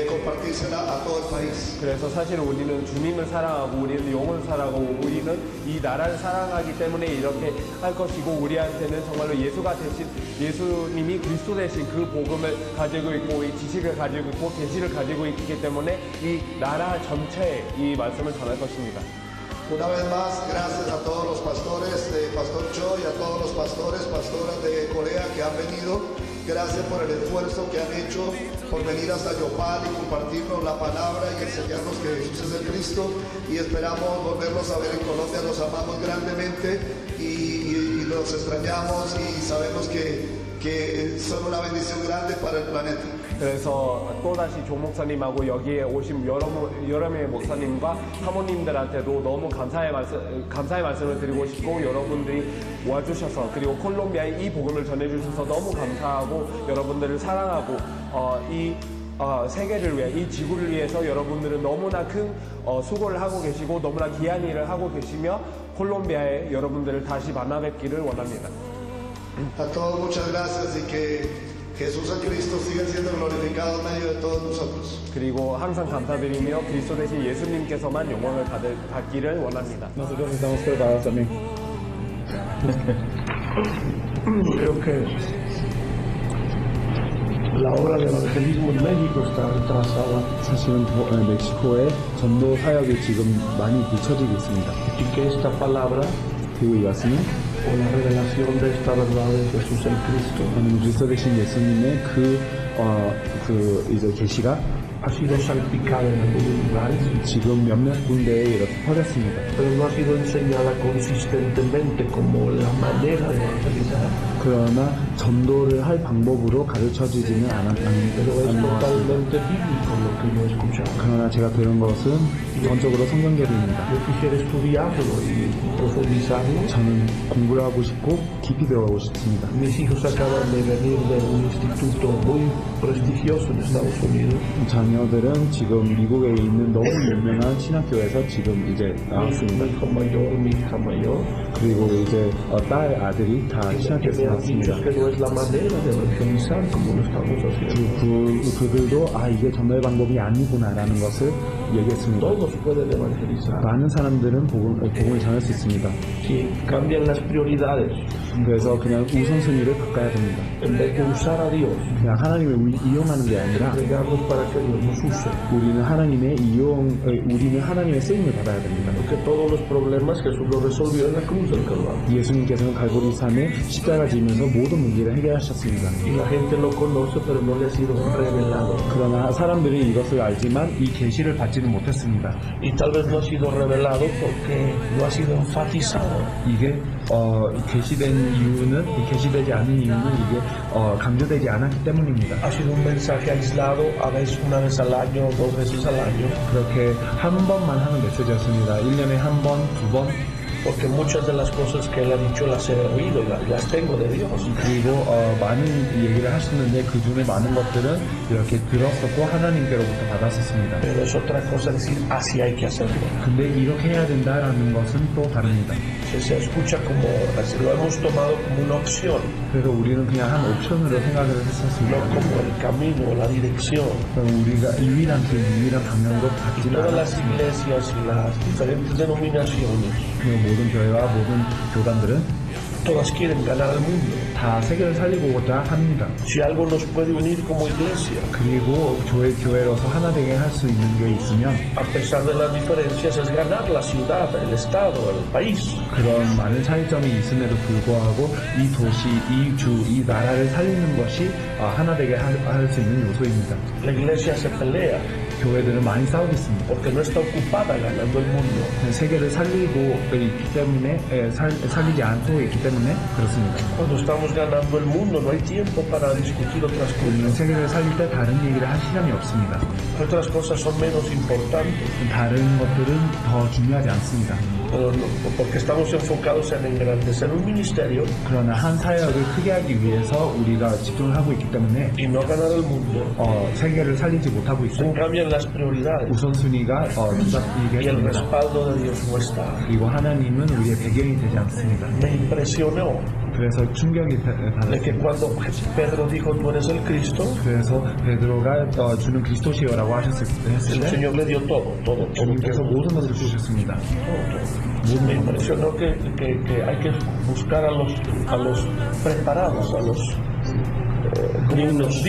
compartírsela a todo el país. 그래서 사실 우리는 주님을 사랑하고 우리는 영혼을 사랑하고 우리는 이 나라를 사랑하기 때문에 이렇게 할 것이고, 우리한테는 정말로 예수님이 그리스도 되신 그 복음을 가지고 있고 이 지식을 가지고 있고 계시를 가지고 있기 때문에 이 나라 전체에 이 말씀을 전할 것입니다. Una vez más, gracias a todos los pastores, Pastor Cho, y a todos los pastoras de Corea que han venido. Gracias por el esfuerzo que han hecho por venir hasta Yopal y compartirnos la palabra y enseñarnos que Jesús es el Cristo, y esperamos volverlos a ver en Colombia. Los amamos grandemente y los extrañamos, y sabemos que son una bendición grande para el planeta. 그래서 또다시 조 목사님하고 여기에 오신 여러 명의 목사님과 사모님들한테도 너무 감사의 말씀을 드리고 싶고, 여러분들이 와주셔서 그리고 콜롬비아에 이 복음을 전해주셔서 너무 감사하고 여러분들을 사랑하고 세계를 위해, 이 지구를 위해서 여러분들은 너무나 큰 수고를 하고 계시고 너무나 귀한 일을 하고 계시며 콜롬비아에 여러분들을 다시 만나 뵙기를 원합니다. A todos muchas gracias y que Jesús a Cristo siga siendo glorificado en medio de todos nosotros. 그리고 항상 감사드리며 그리스도 대신 예수님께서만 영광을 받기를 원합니다. Nosotros estamos preparados también. Creo que la obra de evangelismo en México está retrasada. 사실은 멕시코의 전도 사역이 지금 많이 뒤처지고 있습니다. Y que esta palabra 그리고 이 말씀은 o la revelación de esta verdad de Jesús el Cristo 그리스도 되신 예수님의 이제 계시가 ha sido salpicada en algunos lugares, 지금 몇몇 군데에 이렇게 퍼졌습니다. pero no ha sido enseñada consistentemente como la manera de evangelizar. 그러나 전도를 할 방법으로 가르쳐지지는 Pero es 않은 것 같습니다. totalmente bíblico lo que yo he escuchado. 그러나 제가 들은 것은 전적으로 성경계입니다. Yo quisiera estudiarlo y profundizarlo. 저는 공부를 하고 싶고 깊이 들어가고 싶습니다. Mis hijos acaban de venir de un instituto muy prestigioso en Estados Unidos. 자녀들은 지금 미국에 있는 너무 유명한 신학교에서 지금 이제 나왔습니다. Mi hijo mayor, mi hija mayor. 그리고 이제 딸 아들이 다 신학교에서 나왔습니다. Que no es la manera de evangelizar como lo estamos haciendo. 그들도 이게 전도의 방법이 아니구나라는 것을 얘기했습니다. Todos pueden evangelizar. 많은 사람들은 복음을 전할 수 있습니다. Si cambian las prioridades. 그래서 그냥 우선순위를 바꿔야 됩니다. En vez de usar a Dios. 그냥 하나님을 이용하는 게 아니라 우리는 하나님의 쓰임을 받아야 됩니다. Porque todos los problemas Jesús los resolvió en la cruz del Calvario. 예수님께서는 갈보리산에 십자가 지면서 모든 문제를 해결하셨습니다. Y la gente lo conoce, pero no le ha sido revelado. 그러나 사람들이 이것을 알지만 이 계시를 받지는 못했습니다. Y tal vez no ha sido revelado porque no ha sido enfatizado. 이게 계시되지 않은 이유는 이게 강조되지 않았기 때문입니다. Ha sido un mensaje aislado, a veces una vez al año, dos veces al año. 그렇게 한 번만 하는 메시지였습니다. 1년에 한 번, 두 번. Porque muchas de las cosas que él ha dicho las he oído y las tengo de Dios. 그리고 많은 얘기를 하셨는데 그 중에 많은 것들은 이렇게 들었었고 하나님께로부터 받았었습니다. Pero es otra cosa decir así hay que hacerlo. 근데 이렇게 해야 된다라는 것은 또 다릅니다. Se escucha como lo hemos tomado como una opción. 그래서 우리는 그냥 한 옵션으로 생각을 했었습니다. No como el camino, la dirección. 우리가 유일한 방향으로 받지는 Todas las 않았습니다. iglesias y las diferentes denominaciones. 모든 교회와 모든 교단들은 Todas quieren ganar al mundo. 다 세계를 살리고자 합니다. Si algo nos puede unir como iglesia. 그리고 교회로서 하나 되게 할 수 있는 게 있으면 A pesar de las diferencias es ganar la ciudad, el estado, el país. 그런 많은 차이점이 있음에도 불구하고 이 도시, 이 주, 이 나라를 살리는 것이 하나 되게 할 수 있는 요소입니다. La iglesia se pelea. 교회들은 많이 싸우고 있습니다. Porque no está ocupada ganando el mundo. 세계를 살리고 있기 때문에 살리지 않고 있기 때문에 그렇습니다. Cuando estamos ganando el mundo no hay tiempo para discutir otras 우리는 cosas. 세계를 살릴 때 다른 얘기를 할 시간이 없습니다. Otras cosas son menos importantes. 다른 것들은 더 중요하지 않습니다. Porque estamos enfocados en engrandecer un ministerio. 그러나 한 사역을 크게 하기 위해서 우리가 집중을 하고 있기 때문에 y no ganar el mundo. 세계를 살리지 못하고 있고 Se cambian las prioridades. 우선순위가 y el respaldo de Dios no está. 그리고 하나님은 우리의 배경이 되지 않습니다. Me impresionó. 그래서 충격이 De que 받았습니다. cuando Pedro dijo tú eres el Cristo, 그래서 베드로가 주는 그리스도시여라고 했을 el 때 Señor le dio todo. 주님께서 모든 것을 주셨습니다. Me impresionó que hay que buscar a los preparados, a los dignos.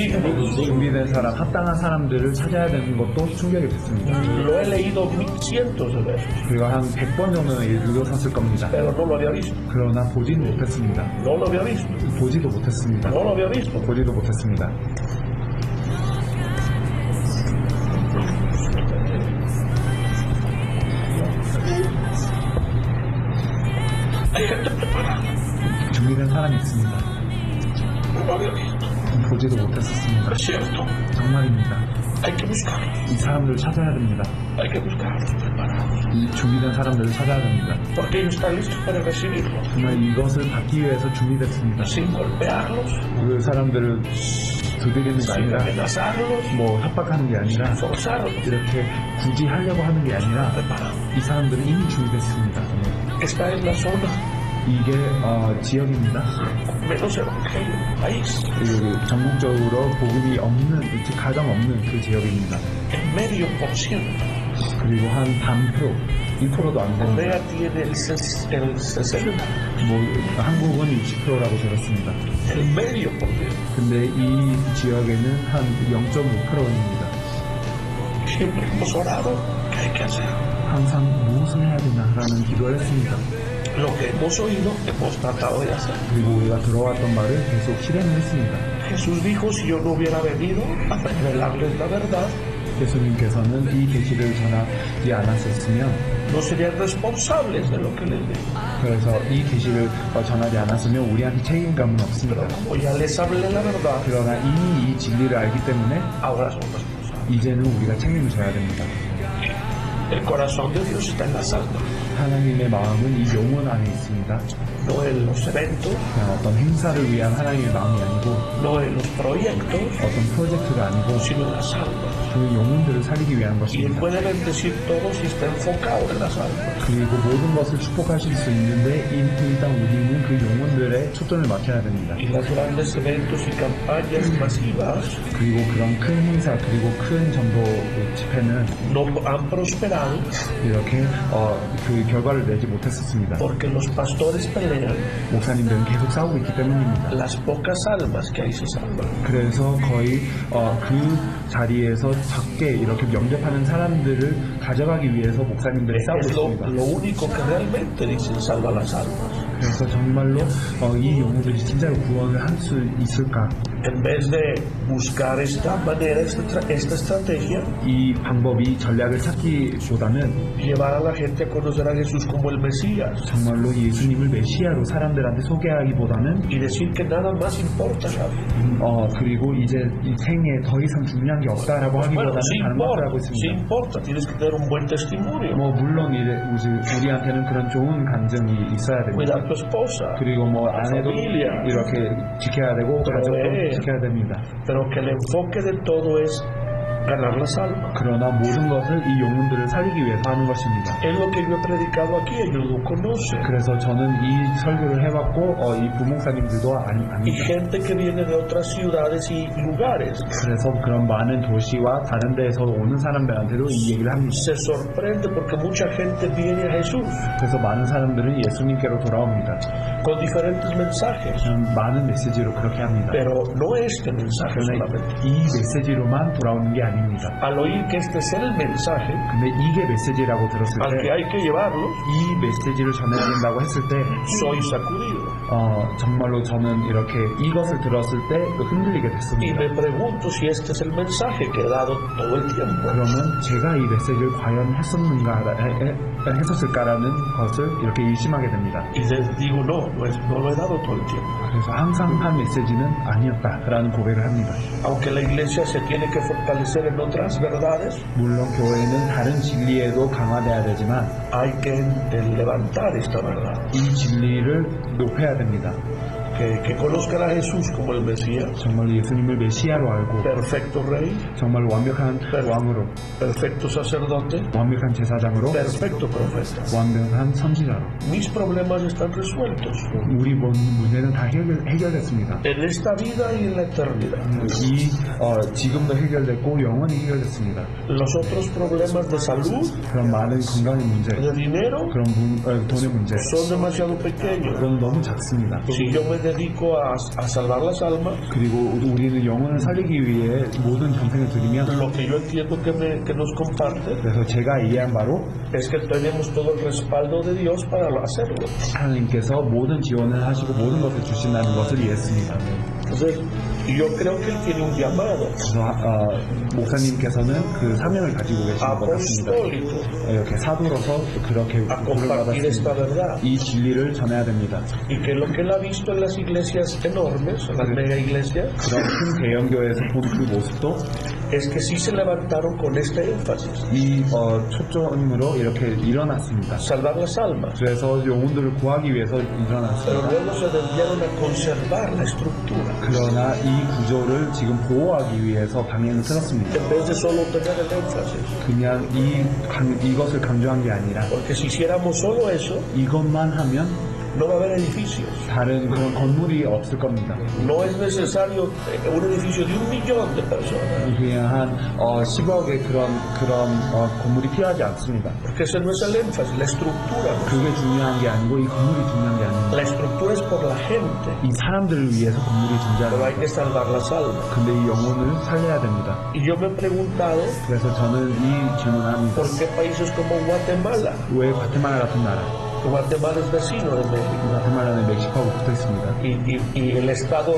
준비된 사람, 합당한 사람들을 찾아야 되는 것도 충격이 됐습니다. Lo he leído cientos de veces, 그리고 한 100번 정도는 읽었을 겁니다. pero no lo había visto. 그러나 보지는 못했습니다. No lo había visto. 보지도 못했습니다. No lo había visto. 보지도 못했습니다. 준비된 사람이 있습니다. No lo había visto. 보지도 못했었습니다. Es cierto. 정말입니다. Hay que buscarlos. 이 사람들을 찾아야 됩니다. Hay que buscarlos preparados. 이 준비된 사람들을 찾아야 됩니다. Porque ellos están listos para recibirlo. 정말 이것을 받기 위해서 준비됐습니다. Sin golpearlos. 그 사람들을 두드리는 게 아니라 amenazarlos, 뭐 협박하는 게 아니라 forzarlos. 이렇게 굳이 하려고 하는 게 아니라 이 사람들은 이미 준비됐습니다. Esta es la zona 이게 지역입니다. menos evangelio del país. 그리고 전국적으로 복음이 없는, 즉 가장 없는 그 지역입니다. El medio por ciento. 그리고 한 반표, 1%도 안 됩니다. Corea tiene el 60. 뭐 한국은 60%라고 들었습니다. El medio por ciento. 근데 이 지역에는 한 0.5%입니다. Siempre hemos orado. ¿Qué hay que hacer? 항상 무엇을 해야 되나라는 기도를 했습니다. Lo que hemos oído, hemos tratado de hacer. 그리고 우리가 들어왔던 말을 계속 실행을 했습니다. Jesús dijo, si yo no hubiera venido a revelarles la verdad, 예수님께서는 이 계시를 전하지 않았었으면 no serían responsables de lo que les digo. 그래서 이 계시를 전하지 않았으면 우리한테 책임감은 없습니다. Como ya les hablé la verdad, 그러나 이미 이 진리를 알기 때문에 ahora son responsables. 이제는 우리가 책임을 져야 됩니다. El corazón de Dios está en las almas, 하나님의 마음은 이 영혼 안에 있습니다. no en los eventos, 그냥 어떤 행사를 위한 하나님의 마음이 아니고 no en los proyectos, 어떤 프로젝트가 아니고 sino en las almas. 그 영혼들을 살리기 위한 Y Él 것입니다. puede bendecir todo si está enfocado en las almas. 그리고 모든 것을 축복하실 수 있는데 일단 우리는 그 영혼들에 초점을 맞춰야 됩니다. Y los grandes eventos y campañas masivas 그리고 그런 큰 행사 그리고 큰 정보 집회는 no han prosperado 이렇게 그 결과를 내지 못했었습니다. porque los pastores pelean 목사님들은 계속 싸우고 있기 때문입니다. las pocas almas que ahí se salvan. 그래서 거의 그 자리에서 적게 이렇게 영접하는 사람들을 가져가기 위해서 목사님들이 싸우고 Es 있습니다. lo único que realmente dicen salva las almas. 그래서 정말로 이 영혼들이 진짜로 구원을 할 수 있을까? En vez de buscar esta manera, esta estrategia, 이 방법이 전략을 찾기보다는 llevar a la gente a conocer a Jesús como el Mesías 정말로 예수님을 메시아로 사람들한테 소개하기보다는 y decir que nada más importa la vida. 그리고 이제 이 생에 더 이상 중요한 게 없다라고 하기보다는 Bueno, sí 다른 것을 하고 importa, sí 있습니다. importa, tienes que tener un buen testimonio. 뭐 물론 우리한테는 그런 좋은 감정이 있어야 됩니다. Cuidar tu esposa, 그리고 뭐 아내도 familia. 이렇게 지켜야 되고 가족도 지켜야 됩니다. pero que el enfoque de todo es ganar las almas. 그러나 모든 것을 이 영혼들을 살리기 위해서 하는 것입니다. Es lo que yo he predicado aquí, ellos lo conocen. 그래서 저는 이 설교를 해왔고 이 부목사님들도 Y 압니다. gente que viene de otras ciudades y lugares 그래서 그런 많은 도시와 다른 데에서 오는 사람들한테도 이 얘기를 합니다. se sorprende porque mucha gente viene a Jesús 그래서 많은 사람들은 예수님께로 돌아옵니다. con diferentes mensajes, 많은 메시지로 그렇게 합니다. pero no este mensaje 그러나 solamente. 이 메시지로만 돌아오는 게 아닙니다. Al oír que este es el mensaje 근데 이게 메시지라고 들었을 al que 때 hay que llevarlo, 이 메시지를 전해야 된다고 했을 때 soy sacudido. 정말로 저는 이렇게 이것을 들었을 때 흔들리게 Y 됐습니다. me pregunto si este es el mensaje que he dado todo el tiempo. 그러면 제가 이 메시지를 과연 했었을까라는 것을 이렇게 의심하게 됩니다. Y les digo, no lo he dado todo el tiempo. 그래서 항상 한 메시지는 아니었다라는 고백을 합니다. Aunque la iglesia se tiene que fortalecer en otras verdades, 물론 교회는 다른 진리에도 강화돼야 되지만 hay que levantar esta verdad. 이 진리를 높여야 됩니다. Que conozcan a Jesús como el Mesías, 정말 예수님을 메시아로 알고 perfecto rey, 정말 완벽한 왕으로 perfecto sacerdote, 완벽한 제사장으로 perfecto profeta. 완벽한 선지자로 Mis problemas están resueltos 우리 문제는 다 해결됐습니다. en esta vida y en la eternidad. 지금도 해결됐고 영원히 해결됐습니다. Los otros problemas de salud, 그런 많은 건강의 문제, de dinero, 그런 돈의 문제 son demasiado pequeños. 그건 너무 작습니다. Si yo me dedico a salvar las almas, 그리고 우리는 영혼을 살리기 위해 모든 전생을 드리면 lo que yo entiendo que nos comparte 그래서 제가 이해한 바로 es que tenemos todo el respaldo de Dios para hacerlo. 하나님께서 모든 지원을 하시고 모든 것을 주신다는 것을 이해했습니다. Entonces, yo creo que él tiene un llamado 그래서 목사님께서는 그 사명을 가지고 계시는 것 같습니다. apostólico 이렇게 사도로서 그렇게 a compartir esta verdad. 이 진리를 전해야 됩니다. Y que lo que él ha visto en las iglesias enormes, en las mega iglesias, 그런 큰 대형교회에서 본 그 모습도 es que sí se levantaron con este énfasis. 이 초점으로 이렇게 일어났습니다. Salvar las almas. 그래서 영혼들을 구하기 위해서 Pero 일어났습니다. luego se desviaron a conservar la estructura. 그러나 이 구조를 지금 보호하기 위해서 방향을 틀었습니다. En vez de solo tener el énfasis. 그냥 이것을 강조한 게 아니라 Porque si hiciéramos solo eso, 이것만 하면 no va a haber edificios. 다른 그런 건물이 없을 겁니다. No es necesario un edificio de 1 millón de personas. 그냥 한 10억의 그런 건물이 필요하지 않습니다. Porque ese no es el énfasis, la estructura. 그게 중요한 게 아니고 이 건물이 중요한 게 아닙니다. La estructura es por la gente. 이 사람들을 위해서 건물이 Pero hay 존재합니다. que salvar las almas. 근데 이 영혼을 살려야 됩니다. Y yo me he preguntado, 그래서 저는 이 질문을 합니다. ¿por qué países como Guatemala? 왜 과테말라 같은 나라? Guatemala es vecino de México. 과테말라는 멕시코하고 붙어 있습니다. Y el estado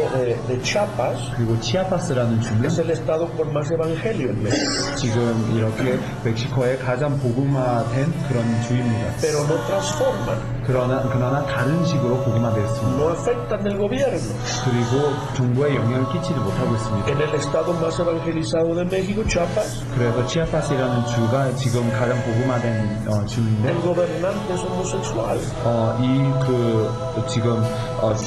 de Chiapas 그리고 치아파스라는 주는 es el estado con más evangelio en México. 지금 이렇게 멕시코의 가장 복음화된 그런 주입니다. Pero no transforman, 그러나 다른 식으로 복음화되었습니다. no afectan el gobierno. 그리고 정부에 영향을 끼치지 못하고 있습니다. En el estado más evangelizado de México, Chiapas, 그래서 치아파스라는 주가 지금 가장 복음화된 주인데 el gobernante es homosexual. 지금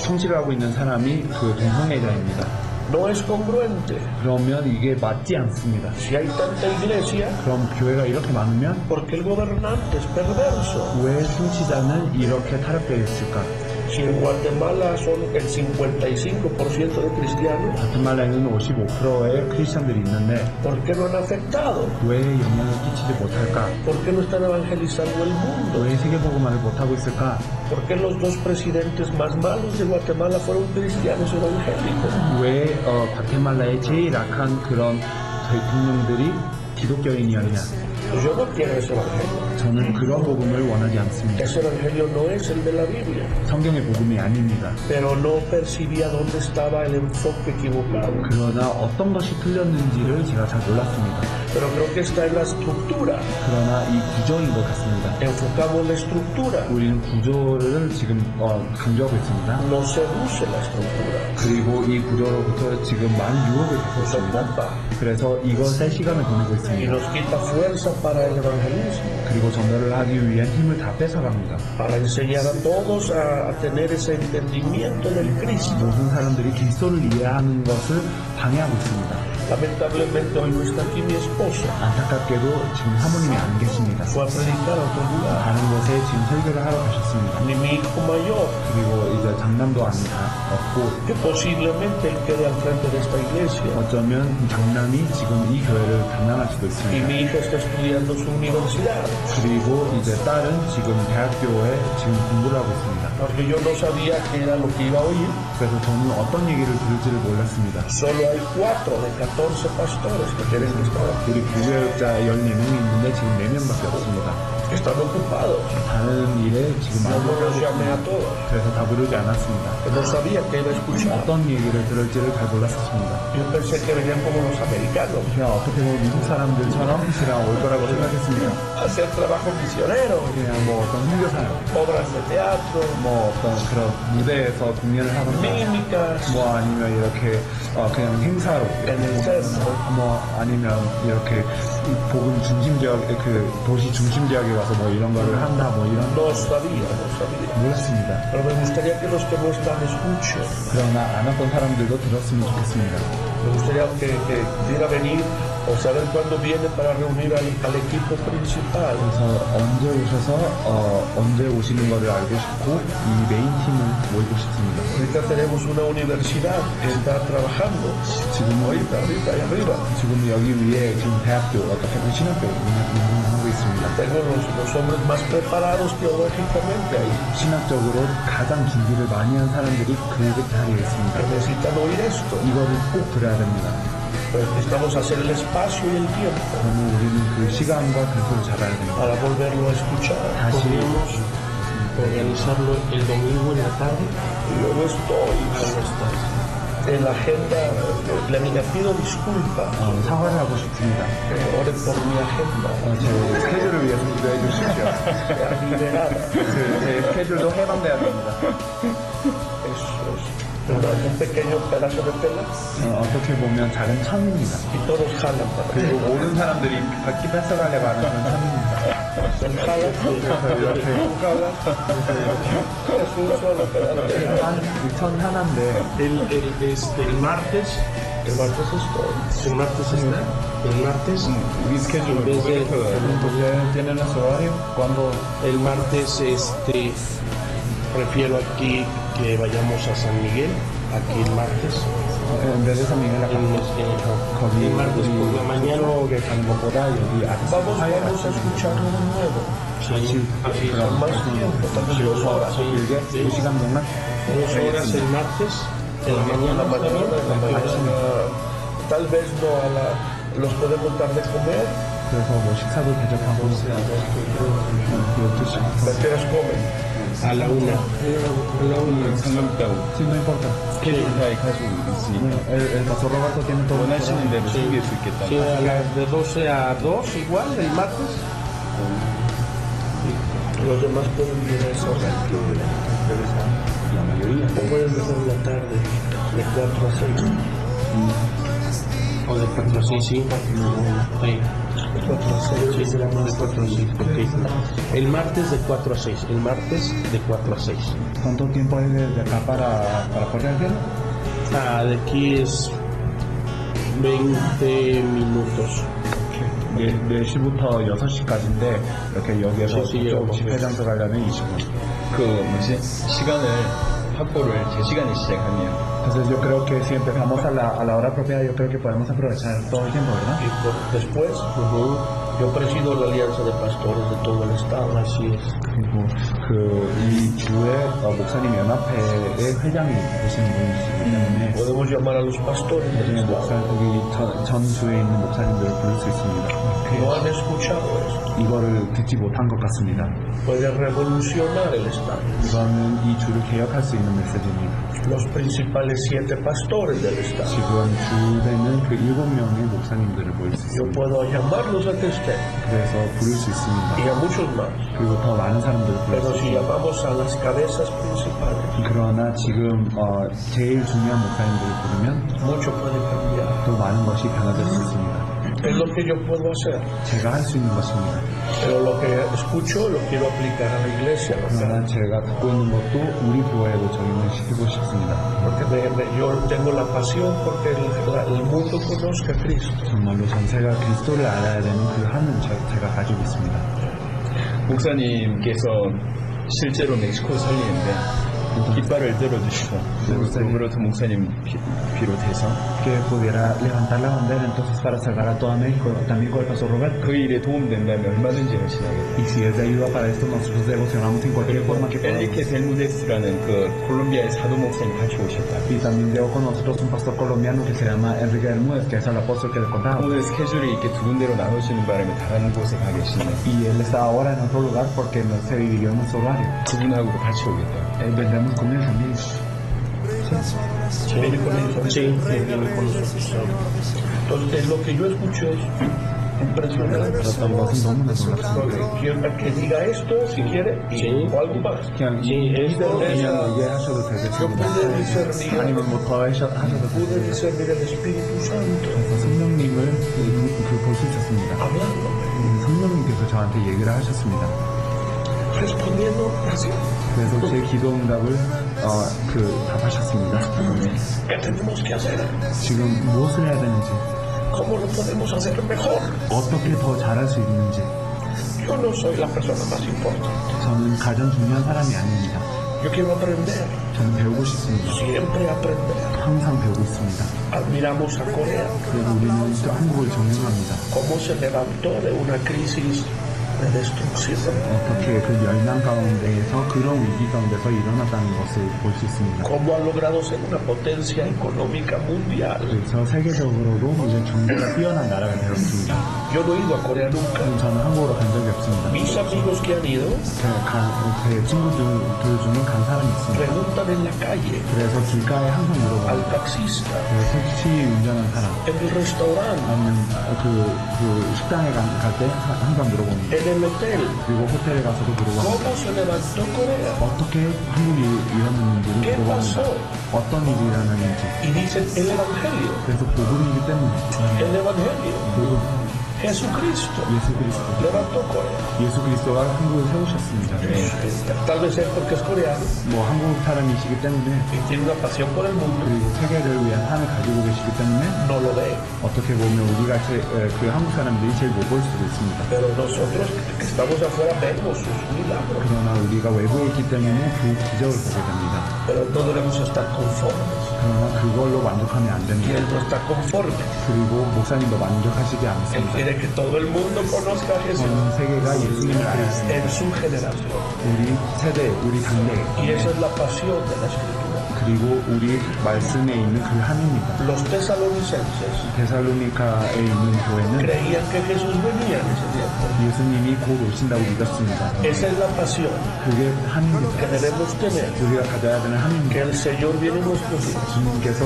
통치를 하고 있는 사람이 그 동성애자입니다. No es congruente. 그러면 이게 맞지 않습니다. Si hay tanta iglesia, 그럼 교회가 이렇게 많으면 porque el gobernante es perverso. 왜 통치자는 이렇게 타락되어 있을까? Si en Guatemala son el 55% de cristianos, 과테말라에는 55%의 크리스천들이 있는데 ¿por qué no han afectado? 왜 영향을 끼치지 못할까? ¿Por qué no están evangelizando el mundo? 왜 세계복음화를 못하고 있을까? ¿Por qué los dos presidentes más malos de Guatemala fueron cristianos evangélicos? 왜 과테말라의 제일 악한 그런 대통령들이 기독교인이었냐? Yo no quiero ese evangelio. 저는 그런 복음을 원하지 않습니다. Ese evangelio no es el de la Biblia. 성경의 복음이 아닙니다. Pero no percibía dónde estaba el enfoque equivocado. 그러나 어떤 것이 틀렸는지를 제가 잘 몰랐습니다. Pero creo que está en la estructura. 그러나 이 구조인 것 같습니다. Enfocamos la estructura. 우리는 구조를 지금 강조하고 있습니다. No seduce la estructura. 그리고 이 구조로부터 지금 많은 유혹을 받고 있습니다. 그래서 이것에 시간을 보내고 Y 있습니다. nos quita fuerza para el evangelismo. 그리고 전도를 하기 위한 힘을 다 뺏어갑니다. Para enseñar a todos a tener ese entendimiento del Cristo. 모든 사람들이 그리스도를 이해하는 것을 방해하고 있습니다. Lamentablemente hoy no está aquí mi esposa. 안타깝게도 지금 사모님이 안 계십니다. Fue a predicar a otro lugar. 다른 곳에 지금 설교를 하러 가셨습니다. Ni mi hijo mayor. 그리고 이제 장남도 없고 Que posiblemente él quede al frente de esta iglesia. 어쩌면 장남이 지금 이 교회를 담당할 수도 Y 있습니다. mi hija está estudiando su universidad. 그리고 이제 딸은 지금 대학교에 지금 공부를 하고 있습니다. Porque yo no sabía qué era lo que iba a oír. 그래서 저는 어떤 얘기를 들을지를 몰랐습니다. Solo hay 4 de 14 pastores que quieren estar aquí. 우리 부교육자 14명이 있는데 지금 4명밖에 없습니다. Están ocupados. 다른 일에 지금 No los llamé a 많이 todos. 그래서 다 부르지 않았습니다. No sabía que iba a escuchar. 어떤 얘기를 들을지를 잘 몰랐었습니다. Yo pensé que venían como los americanos. 그냥 어떻게 보면 미국 사람들처럼 그냥 올 거라고 생각했습니다. Hacer trabajo misionero. 그냥 뭐 어떤 선교사요. Obras de teatro. 뭐 어떤 그런 무대에서 공연을 하거나 Mímicas. 뭐 아니면 이렇게 그냥 행사로 En el centro. 뭐 아니면 이렇게 복음 중심 지역 그 도시 중심 지역에 가서 뭐 이런 거를 한다 뭐 이런 No sabía. 몰랐습니다. Pero me gustaría que los que no están escuchen. 그러나 안 왔던 사람들도 들었으면 좋겠습니다. Me gustaría que pudiera venir o saber cuándo viene para reunir al equipo principal. 그래서 언제 오셔서 언제 오시는 거를 알고 싶고 이 메인 팀을 모이고 싶습니다. Ahorita tenemos una universidad que está trabajando. 지금 Ahorita arriba. 지금 여기 위에 지금 대학교 어떻게 보면 신학교 운영하고 있습니다. Tengo los hombres más preparados teológicamente ahí. 신학적으로 가장 준비를 많이 한 사람들이 그 자리에 있습니다. Necesitan oír esto. 이거를 꼭 들어야 됩니다. Necesitamos hacer el espacio y el tiempo 그러면 우리는 그 시간과 근소를 잡아야 됩니다. para volverlo a escuchar. 다시 Organizarlo el domingo en la tarde. Yo no estoy en la agenda. Le pido disculpas. 사과를 하고 싶습니다. Oren por mi agenda. 제 스케줄을 위해서 기도해 주십시오. Liberada. 제 스케줄도 해방돼야 됩니다. Eso es. un pequeño pedazo de tela 어떻게 보면 작은 천입니다. y todos jalan para 그리고 모든 사람들이 바퀴 뺏어가려고 하는 그런 천입니다. 천 하나인데 el martes es el martes 우리 스케줄 tienen nuestro horario cuando el martes prefiero aquí que vayamos a San Miguel aquí el martes en vez de San Miguel acá el martes por la mañana vamos a escuchar algo nuevo así con más tiempo también 2 horas el martes en la mañana tal vez no los podemos dar de comer 그래서 뭐 식사도 대접하고 ¿a qué horas comen? a la 1 상관없다고. Sí, no importa. 스케줄사에 가지고 있으니까. El pastor Roberto tiene todo. 원하시는 대로 챙길 수 있겠다. Sí, a las de 12 a 2 igual el martes. Los demás pueden ir a esa hora. La mayoría. O pueden empezar en la tarde, de 4 a 6. O de 4 a 6, sí. De 4 a 6, sí, de 4 a 6. Okay. El martes de 4 a 6. El martes de 4 a 6. ¿Cuánto tiempo hay de acá para Puerto del Cielo? De aquí es 20 minutos. 4시부터 6시까지인데 이렇게 여기에서 좀 집회장소 가려면 20분. 그 뭐지? 시간을 확보를 제 시간에 시작하면. Entonces yo creo que si empezamos a la hora apropiada, yo creo que podemos aprovechar todo el tiempo, ¿verdad? Y después, yo presido la alianza de pastores de todo el estado, así es. 그리고 이 주의 목사님 연합회의 회장이 되시는 분이시기 때문에 podemos llamar a los pastores del estado. 여기 전 주에 있는 목사님들을 부를 수 있습니다. No han escuchado esto. 이거를 듣지 못한 것 같습니다. Puede revolucionar el estado. 이거는 이 주를 개혁할 수 있는 메시지입니다. Los principales 7 pastores del estado. 지금 주되는 그 7명의 목사님들을 모일 수 Yo 있습니다. puedo llamarlos a ustedes. 그래서 부를 수 있습니다. Y a muchos más. 그리고 더 많은 사람들을 부를 Pero 수 si 있습니다. llamamos a las cabezas principales, 그러나 지금 제일 중요한 목사님들을 부르면 mucho puede cambiar. 또 많은 것이 변화될 수 있습니다. Es lo que yo puedo hacer. 제가 할 수 있는 것입니다. Pero lo que escucho lo quiero aplicar a la iglesia. 그러나 제가 듣고 있는 것도 우리 교회에도 적용을 시키고 싶습니다. Porque yo tengo la pasión porque el mundo conozca a Cristo. 정말로 전세가 그리스도를 알아야 되는 그 한은 제가 가지고 있습니다. 목사님께서 실제로 멕시코 살리는데 깃발을 들어주시고 로베르토 목사님 비롯해서 que pudiera levantar la bandera entonces para salvar a toda México, también con el pastor Roberto. 그 일에 도움된다면 얼마든지 열심하겠다. Y si es de ayuda para esto, nosotros devocionamos en cualquier forma que podamos. 엘리케 델무데스라는 그 콜롬비아의 사도 목사님 같이 오셨다. Y también llevo con nosotros un pastor colombiano que se llama Enrique Bermúdez, que es el apóstol que le contaba. 오늘 스케줄이 이렇게 두 군데로 나눠지는 바람에 다른 곳에 가 계시네. Y él está ahora en otro lugar porque no se dividió en nuestro horario. 그분하고도 같이 오겠다. Vendremos con él también. Sí, viene con nosotros. Sí, viene con nosotros. Entonces, lo que yo escucho es impresionante. Quiero que diga esto, si quiere, o algo más. Sí, pude discernir el Espíritu Santo. 성령님을 볼 수 있었습니다. 성령님께서 저한테 얘기를 하셨습니다. Respondiendo así. 그래서 제 기도 응답을 답하셨습니다. ¿Qué tenemos que hacer? 지금 무엇을 해야 되는지, ¿Cómo lo podemos hacer mejor? 어떻게 더 잘할 수 있는지. Yo no soy la persona más importante. 저는 가장 중요한 사람이 아닙니다. Yo quiero aprender. 저는 배우고 싶습니다. Siempre aprender. 항상 배우고 있습니다. Admiramos a Corea. 그리고 우리는 또 한국을 존경합니다. Cómo se levantó de una crisis de destrucción. 어떻게 그 멸망 가운데에서 그런 위기 가운데서 일어났다는 것을 볼 수 있습니다. Cómo ha logrado ser una potencia económica mundial. 그래서 세계적으로도 이제 경제가 뛰어난 나라가 되었습니다. Yo no he ido a Corea nunca. 저는 한국으로 간 적이 없습니다. Mis amigos que han ido 제 친구들 중에 간 사람이 있습니다. preguntan en la calle 그래서 길가에 항상 al 물어봅니다. taxista, 택시 운전하는 사람, en el restaurante, 아니면 그 식당에 갈 때 항상 물어봅니다. en en el hotel. 그리고 호텔에 가서도 물어봅니다. ¿Cómo se levantó Corea? 어떻게 한국이 일어났는지를 ¿Qué 물어봅니다. pasó? 어떤 일이 일어났는지. Y dicen el Evangelio. 그래서 복음이기 때문에 El Evangelio. 복음. Jesucristo 예수 그리스도. levantó Corea. 예수 그리스도가 한국을 세우셨습니다. Tal vez es porque es coreano 뭐 한국 사람이시기 때문에 y tiene una pasión por el mundo. 그리고 세계를 위한 삶을 가지고 계시기 때문에 No lo ve. 어떻게 보면 우리가 그 한국 사람들이 제일 못 볼 수도 있습니다. Pero nosotros que estamos afuera vemos sus milagros. 그러나 우리가 외부에 있기 때문에 그 기적을 보게 됩니다. Pero no debemos estar conformes. 그러나 그걸로 만족하면 안 Y 됩니다. él no está conforme. 그리고 목사님도 만족하시지 Él 않습니다. quiere que todo el mundo conozca a Jesús 전 세계가 예수님을 알았습니다. en su generación. 우리 세대, 우리 당대, Y esa es la pasión de la Escritura. 그리고 우리 말씀에 있는 그 한입니다. Los tesalonicenses 데살로니카에 있는 교회는 creían que Jesús venía en ese tiempo. 예수님이 곧 오신다고 믿었습니다. Esa es la pasión 그게 한입니다. que debemos tener. 우리가 가져야 되는 Que 한입니다. el Señor viene en nuestros días. 주님께서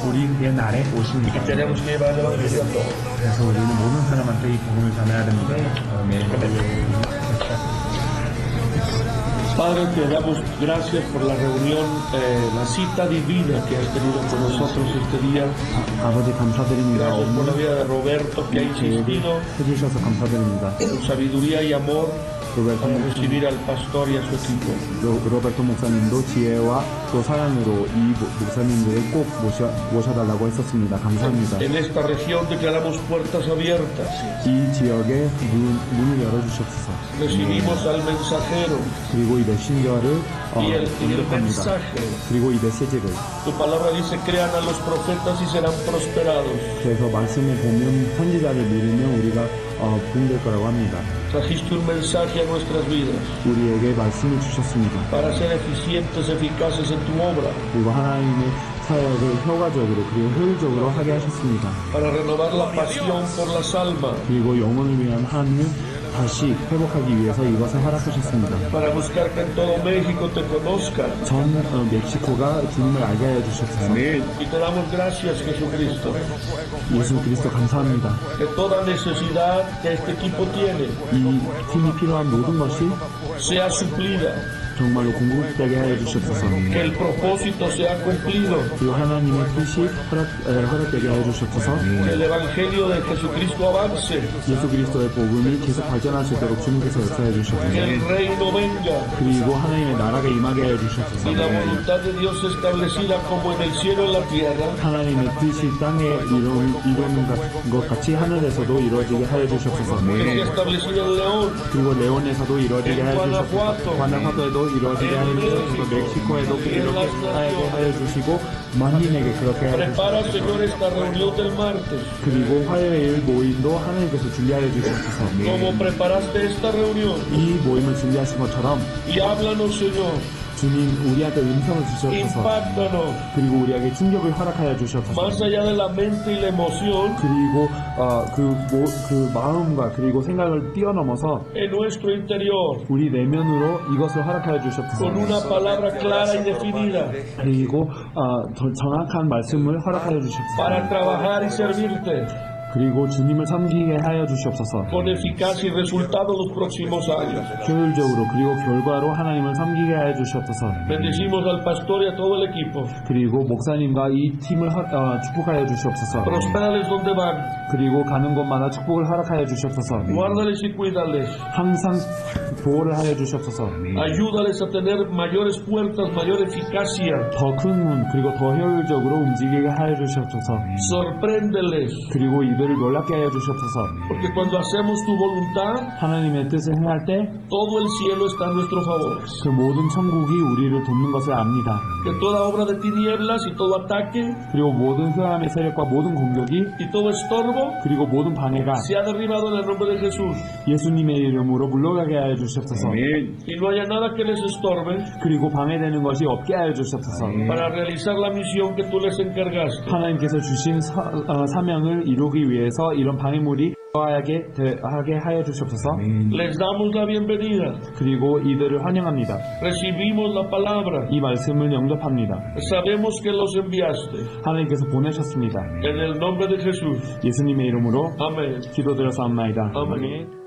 우리의 날에 Y 오십니다. tenemos que llevar el Evangelio a todos. 그래서 우리는 모든 사람한테 이 복음을 전해야 됩니다. Padre, te damos gracias por la reunión, la cita divina que has tenido con nosotros este día. 아버지 감사드립니다. Gracias por la vida de Roberto que ha insistido 해주셔서 감사드립니다. con sabiduría y amor para recibir al pastor y a su equipo. 로베르토 목사님도 지혜와 또 사랑으로 이 목사님들을 꼭 모셔달라고 했었습니다. 감사합니다. En esta región declaramos puertas abiertas. 이 지역에 문을 열어주셨어서 Recibimos al mensajero 그리고 이 메신저를 y el 공격합니다. mensaje. 그리고 이 메시지를 Tu palabra dice, crean a los profetas y serán prosperados. 그래서 말씀에 보면 선지자를 믿으면 우리가 부흥될 거라고 합니다. Trajiste un mensaje a nuestras vidas 우리에게 말씀을 주셨습니다. para ser eficientes, eficaces en tu obra, 그리고 하나님의 사역을 효과적으로 그리고 효율적으로 하게 하셨습니다. para renovar la pasión por las almas, 그리고 영혼을 위한 하나님을 다시 회복하기 위해서 이것을 허락하셨습니다. para buscar que en todo México te conozcan. 전 멕시코가 주님을 알게 하여 주셨습니다. Y te damos gracias, Jesucristo, 예수 그리스도 감사합니다. que toda necesidad que este equipo tiene 이 팀이 필요한 모든 것이 sea suplida, 정말로 공급되게 하여 주셨소서. que el propósito sea cumplido, 그리고 하나님의 뜻이 허락되게 하여 주셨소서. que el Evangelio de Jesucristo avance, 예수 그리스도의 복음이 계속 발전할 수 있도록 주님께서 역사해 주셨소서. que el reino venga 그리고 하나님의 나라가 임하게 하여 주셨소서. y la voluntad de Dios establecida como en el cielo y en la tierra. 하나님의 뜻이 땅에 이루는 것 같이 하늘에서도 이루어지게 하여 주셨소서. Que sea establecida en León, 그리고 레온에서도 이루어지게 하여 주셨소서. Guanajuato, 과나화도에도 이루어지게 하여 주셨소서. 멕시코에도 이렇게 하여 주시고 만민에게 그렇게 하여 주시고 prepara, Señor, esta reunión del martes. 그리고 화요일 모임도 하나님께서 준비하여 주셨소서. Como preparaste esta reunión 이 모임을 준비하신 것처럼 y háblanos, Señor, 주님 우리한테 음성을 주셨소서. impactanos 그리고 우리에게 충격을 허락하여 주셨소서. más allá de la mente y la emoción 그리고 그 마음과 그리고 생각을 뛰어넘어서 en nuestro interior 우리 내면으로 이것을 허락하여 주셨소서. con una palabra clara y definida 그리고 더 정확한 말씀을 허락하여 주셨소서. para trabajar y servirte 그리고 주님을 섬기게 하여 주시옵소서. con eficacia y resultado los próximos años. 효율적으로 그리고 결과로 하나님을 섬기게 하여 주시옵소서. Bendecimos al pastor y a todo el equipo. 그리고 목사님과 이 팀을 축복하여 주시옵소서. Prospérales donde van. 그리고 가는 곳마다 축복을 허락하여 주시옵소서. Guárdales y cuídales. 항상 보호를 하여 주시옵소서. Ayúdales a tener mayores puertas, mayor eficacia. 더 큰 문 그리고 더 효율적으로 움직이게 하여 주시옵소서. Sorpréndeles. 그리고 이들을 놀랍게 하여 주시옵소서. Porque cuando hacemos tu voluntad, 하나님의 뜻을 행할 때 todo el cielo está a nuestro favor. 그 모든 천국이 우리를 돕는 것을 압니다. Que toda obra de tinieblas y todo ataque 그리고 모든 흑암의 세력과 모든 공격이 y todo estorbo 그리고 모든 방해가 sea derribado en el nombre de Jesús. 예수님의 이름으로 물러가게 하여 주시옵소서. Y no haya nada que les estorbe 그리고 방해되는 것이 없게 하여 주시옵소서. para realizar la misión que tú les encargaste. 하나님께서 주신 사명을 이루기 위해서 이런 방해물이 하게 하여 주시옵소서. Les damos la bienvenida. 그리고 이들을 환영합니다. Recibimos la palabra. 이 말씀을 영접합니다. Sabemos que los enviaste. 하나님께서 보내셨습니다. En el nombre de Jesús. 예수님의 이름으로 Amén. 기도드려서 합나이다. Amén.